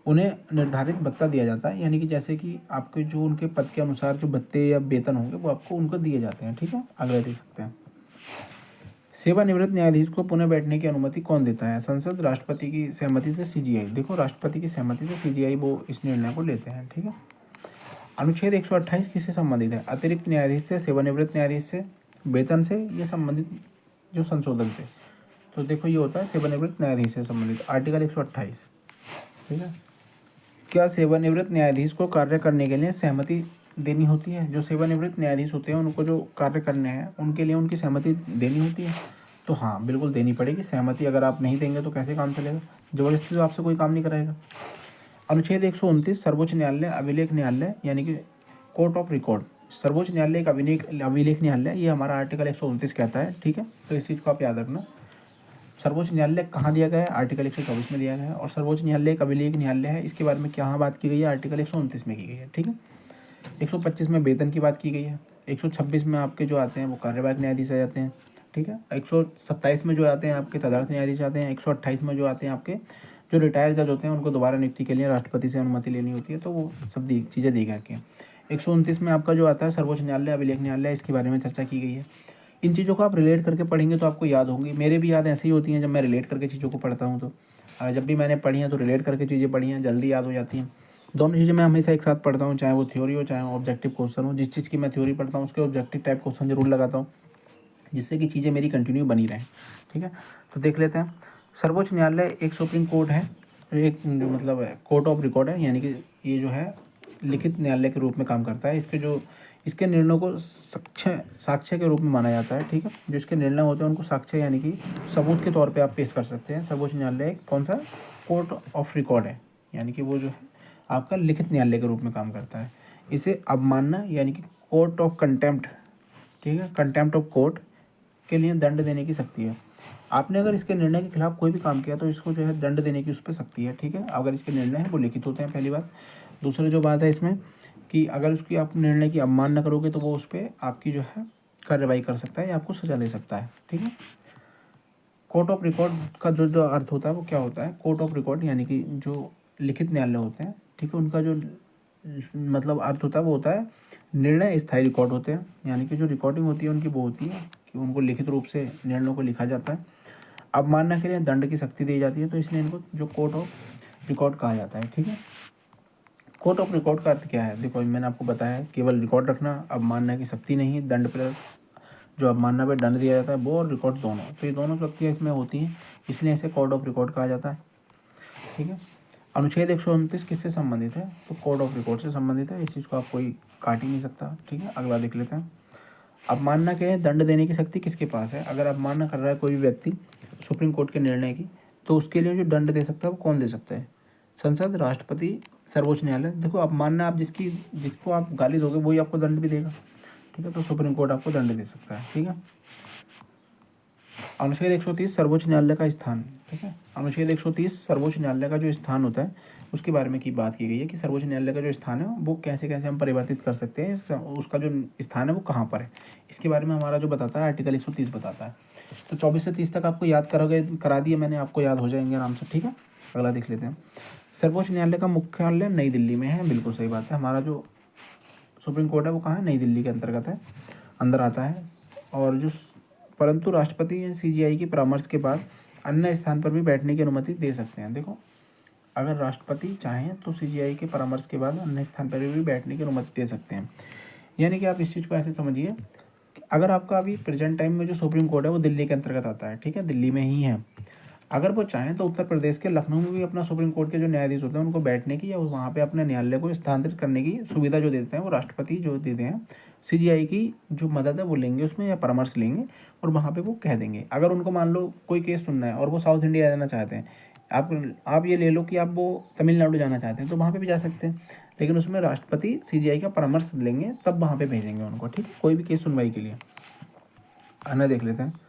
उन्हें निर्धारित भत्ता दिया जाता है, यानी कि जैसे कि आपके जो उनके पद के अनुसार जो भत्ते या वेतन होंगे वो आपको उनको दिए जाते हैं। ठीक है, अगला देख सकते हैं। सेवानिवृत्त न्यायाधीश को पुनः बैठने की अनुमति कौन देता है? संसद, राष्ट्रपति की सहमति से सीजीआई। देखो, राष्ट्रपति की सहमति से सीजीआई वो इस निर्णय को लेते हैं। ठीक है। अनुच्छेद 128 किससे संबंधित है? अतिरिक्त न्यायाधीश से, सेवानिवृत्त न्यायाधीश से, वेतन से, ये संबंधित जो संशोधन से। तो देखो ये होता है सेवानिवृत्त न्यायाधीश से संबंधित, आर्टिकल 128। ठीक है। क्या सेवानिवृत्त न्यायाधीश को कार्य करने के लिए सहमति देनी होती है? जो सेवानिवृत्त न्यायाधीश होते हैं उनको जो कार्य करने हैं उनके लिए उनकी सहमति देनी होती है। तो हाँ, बिल्कुल देनी पड़ेगी सहमति। अगर आप नहीं देंगे तो कैसे काम चलेगा? ज़बरदस्ती तो आपसे कोई काम नहीं कराएगा। अनुच्छेद 129 सर्वोच्च न्यायालय अभिलेख न्यायालय, यानी कि कोर्ट ऑफ रिकॉर्ड। सर्वोच्च न्यायालय एक अभिलेख न्यायालय, ये हमारा आर्टिकल 129 कहता है। ठीक है, तो इस चीज़ को आप याद रखना। सर्वोच्च न्यायालय कहाँ दिया गया है? आर्टिकल 124 में दिया गया है। और सर्वोच्च न्यायालय एक अभिलेख न्यायालय है, इसके बारे में क्या बात की गई है? आर्टिकल 129 में की गई है। ठीक है। 125 में वेतन की बात की गई है। 126 में आपके जो आते हैं वो कार्यवाहक न्यायाधीश आ जाते हैं। ठीक है। 127 में जो आते हैं आपके तदर्थ न्यायाधीश आते हैं। 128 में जो आते हैं आपके जो रिटायर जज होते हैं उनको दोबारा नियुक्ति के लिए राष्ट्रपति से अनुमति लेनी होती है। तो वो सब चीज़ें दी गई हैं। 129 में आपका जो आता है सर्वोच्च न्यायालय अभिलेख न्यायालय, इसके बारे में चर्चा की गई है। इन चीज़ों को आप रिलेट करके पढ़ेंगे तो आपको याद होंगी। मेरे भी याद ऐसी ही होती हैं जब मैं रिलेट करके चीज़ों को पढ़ता हूँ। तो जब भी मैंने पढ़ी हैं तो रिलेट करके चीज़ें पढ़ी हैं, जल्दी याद हो जाती हैं। दोनों चीज़ें मैं हमेशा एक साथ पढ़ता हूँ, चाहे वो थ्योरी हो चाहे ऑब्जेक्टिव क्वेश्चन हो। जिस चीज़ की मैं थ्योरी पढ़ता हूँ उसके ऑब्जेक्टिव टाइप क्वेश्चन जरूर लगाता हूँ, जिससे कि चीज़ें मेरी कंटिन्यू बनी रहें। ठीक है, तो देख लेते हैं। सर्वोच्च न्यायालय एक सुप्रीम कोर्ट है, एक जो मतलब कोर्ट ऑफ रिकॉर्ड है, यानी कि ये जो है लिखित न्यायालय के रूप में काम करता है। इसके निर्णयों को साक्ष्य के रूप में माना जाता है। ठीक है, जो इसके निर्णय होते हैं उनको साक्ष्य यानी कि सबूत के तौर पे आप पेश कर सकते हैं। सर्वोच्च न्यायालय एक कौन सा कोर्ट ऑफ रिकॉर्ड है, यानी कि वो जो है आपका लिखित न्यायालय के रूप में काम करता है। इसे अवमानना यानी कि कोर्ट ऑफ कंटेम्प्ट, ठीक है, कंटेम्प्ट ऑफ कोर्ट के लिए दंड देने की शक्ति है। आपने अगर इसके निर्णय के खिलाफ कोई भी काम किया तो इसको जो है दंड देने की उस पर शक्ति है। ठीक है, अगर इसके निर्णय है वो लिखित होते हैं, पहली बात। दूसरी जो बात है इसमें कि अगर उसकी आप निर्णय की अवमानना करोगे तो वो उस पर आपकी जो है कार्रवाई कर सकता है या आपको सजा दे सकता है। ठीक है। कोर्ट ऑफ रिकॉर्ड का जो अर्थ होता है वो क्या होता है? कोर्ट ऑफ रिकॉर्ड यानी कि जो लिखित न्यायालय होते हैं, ठीक है, उनका जो मतलब अर्थ होता है वो होता है निर्णय स्थायी रिकॉर्ड होते हैं, यानी कि जो रिकॉर्डिंग होती है उनकी वो होती है कि उनको लिखित रूप से निर्णयों को लिखा जाता है। अवमानना के लिए दंड की शक्ति दी जाती है, तो इसलिए इनको जो कोर्ट ऑफ रिकॉर्ड कहा जाता है। ठीक है। कोर्ट ऑफ रिकॉर्ड का अर्थ क्या है? देखो, मैंने आपको बताया केवल रिकॉर्ड रखना, अवमानना की शक्ति नहीं, दंड प्लस जो अवमानना पे दंड दिया जाता है वो, और रिकॉर्ड दोनों, तो ये दोनों शक्तियाँ इसमें होती हैं, इसलिए इसे कोर्ट ऑफ रिकॉर्ड कहा जाता है। ठीक है। अनुच्छेद 129 किससे संबंधित है? तो कोर्ट ऑफ रिकॉर्ड से संबंधित है। इस चीज़ को आप कोई काट ही नहीं सकता। ठीक है, अगला देख लेते हैं। अवमानना के लिए दंड देने की शक्ति किसके पास है? अगर अवमानना कर रहा है कोई भी व्यक्ति सुप्रीम कोर्ट के निर्णय की, तो उसके लिए जो दंड दे सकता है वो कौन दे सकता है? संसद, राष्ट्रपति, सर्वोच्च न्यायालय। देखो, अवमानना आप जिसको आप गाली दोगे वही आपको दंड भी देगा। ठीक है, तो सुप्रीम कोर्ट आपको दंड दे सकता है। ठीक है। अनुच्छेद 130 सर्वोच्च न्यायालय का स्थान। ठीक है, अनुच्छेद 130 सर्वोच्च न्यायालय का जो स्थान होता है उसके बारे में की बात की गई है कि सर्वोच्च न्यायालय का जो स्थान है वो कैसे कैसे हम परिवर्तित कर सकते हैं, उसका जो स्थान है वो कहाँ पर है, इसके बारे में हमारा जो बताता है आर्टिकल 130 बताता है। तो 24 से 30 तक आपको याद करा दिए मैंने, आपको याद हो जाएंगे आराम से। ठीक है, अगला देख लेते हैं। सर्वोच्च न्यायालय का मुख्यालय नई दिल्ली में है, बिल्कुल सही बात है। हमारा जो सुप्रीम कोर्ट है वो कहाँ है? नई दिल्ली के अंतर्गत है, अंदर आता है। और जो परंतु राष्ट्रपति या सीजीआई के परामर्श के बाद अन्य स्थान पर भी बैठने की अनुमति दे सकते हैं। देखो, अगर राष्ट्रपति चाहें तो सीजीआई के परामर्श के बाद अन्य स्थान पर भी बैठने की अनुमति दे सकते हैं। यानी कि आप इस चीज़ को ऐसे समझिए कि अगर आपका अभी प्रेजेंट टाइम में जो सुप्रीम कोर्ट है वो दिल्ली के अंतर्गत आता है, ठीक है, दिल्ली में ही है। अगर वो चाहें तो उत्तर प्रदेश के लखनऊ में भी अपना सुप्रीम कोर्ट के जो न्यायाधीश होते हैं उनको बैठने की या वहाँ पे अपने न्यायालय को स्थानांतरित करने की सुविधा जो देते हैं वो राष्ट्रपति जो देते हैं, सीजीआई की जो मदद है वो लेंगे उसमें, या परामर्श लेंगे, और वहाँ पे वो कह देंगे। अगर उनको मान लो कोई केस सुनना है और वो साउथ इंडिया जाना चाहते हैं, आप ये ले लो कि आप वो तमिलनाडु जाना चाहते हैं, तो वहाँ पे भी जा सकते हैं, लेकिन उसमें राष्ट्रपति सीजीआई का परामर्श लेंगे तब वहाँ पे भेजेंगे उनको, ठीक है, कोई भी केस सुनवाई के लिए। आना देख लेते हैं।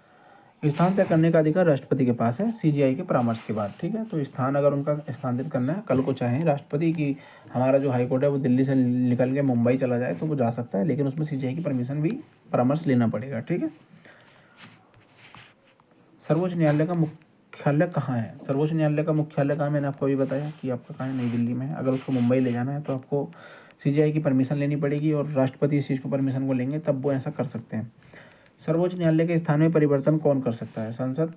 स्थान तय करने का अधिकार राष्ट्रपति के पास है सीजीआई के परामर्श के बाद, ठीक है। तो स्थान अगर उनका स्थानांतरित करना है, कल को चाहें राष्ट्रपति की हमारा जो हाईकोर्ट है वो दिल्ली से निकल के मुंबई चला जाए तो वो जा सकता है, लेकिन उसमें सीजीआई की परमिशन भी, परामर्श लेना पड़ेगा, ठीक है। सर्वोच्च न्यायालय का मुख्यालय कहाँ है? सर्वोच्च न्यायालय का मुख्यालय कहाँ, मैंने आपको अभी बताया कि आपका कहाँ है, नई दिल्ली में है। अगर उसको मुंबई ले जाना है तो आपको सीजीआई की परमिशन लेनी पड़ेगी, और राष्ट्रपति इस चीज़ को परमिशन को लेंगे तब वो ऐसा कर सकते हैं। सर्वोच्च न्यायालय के स्थान में परिवर्तन कौन कर सकता है? संसद,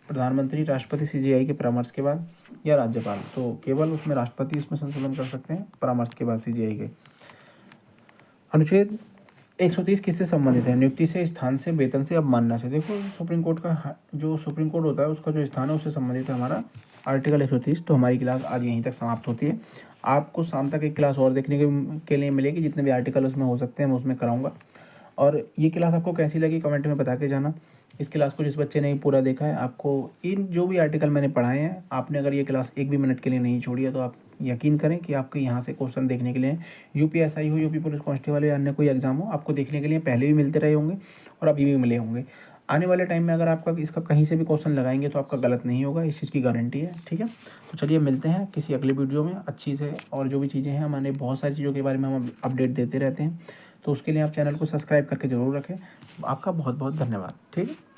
प्रधानमंत्री, राष्ट्रपति सीजीआई के परामर्श के बाद, या राज्यपाल। तो केवल उसमें राष्ट्रपति इसमें संशोधन कर सकते हैं परामर्श के बाद सीजीआई के। अनुच्छेद 130 किससे संबंधित है? नियुक्ति से, स्थान से, वेतन से, अवमानना से। देखो सुप्रीम कोर्ट का जो सुप्रीम कोर्ट होता है उसका जो स्थान है उससे संबंधित है हमारा आर्टिकल 130। तो हमारी क्लास आज यहीं तक समाप्त होती है। आपको शाम तक एक क्लास और देखने के लिए मिलेगी, जितने भी आर्टिकल उसमें हो सकते हैं मैं उसमें कराऊंगा। और ये क्लास आपको कैसी लगी कमेंट में बता के जाना। इस क्लास को जिस बच्चे ने पूरा देखा है, आपको इन जो भी आर्टिकल मैंने पढ़ाए हैं, आपने अगर ये क्लास एक भी मिनट के लिए नहीं छोड़ी है तो आप यकीन करें कि आपके यहाँ से क्वेश्चन देखने के लिए यूपीएसआई हो, यूपी पुलिस कांस्टेबल या अन्य कोई एग्जाम हो, आपको देखने के लिए पहले भी मिलते रहे होंगे और अभी भी मिले होंगे। आने वाले टाइम में अगर आपका इसका कहीं से भी क्वेश्चन लगाएंगे तो आपका गलत नहीं होगा, इस चीज़ की गारंटी है, ठीक है। तो चलिए मिलते हैं किसी अगले वीडियो में अच्छी से, और जो भी चीज़ें हैं हमारे बहुत सारी चीज़ों के बारे में हम अपडेट देते रहते हैं, तो उसके लिए आप चैनल को सब्सक्राइब करके ज़रूर रखें। आपका बहुत बहुत धन्यवाद, ठीक है।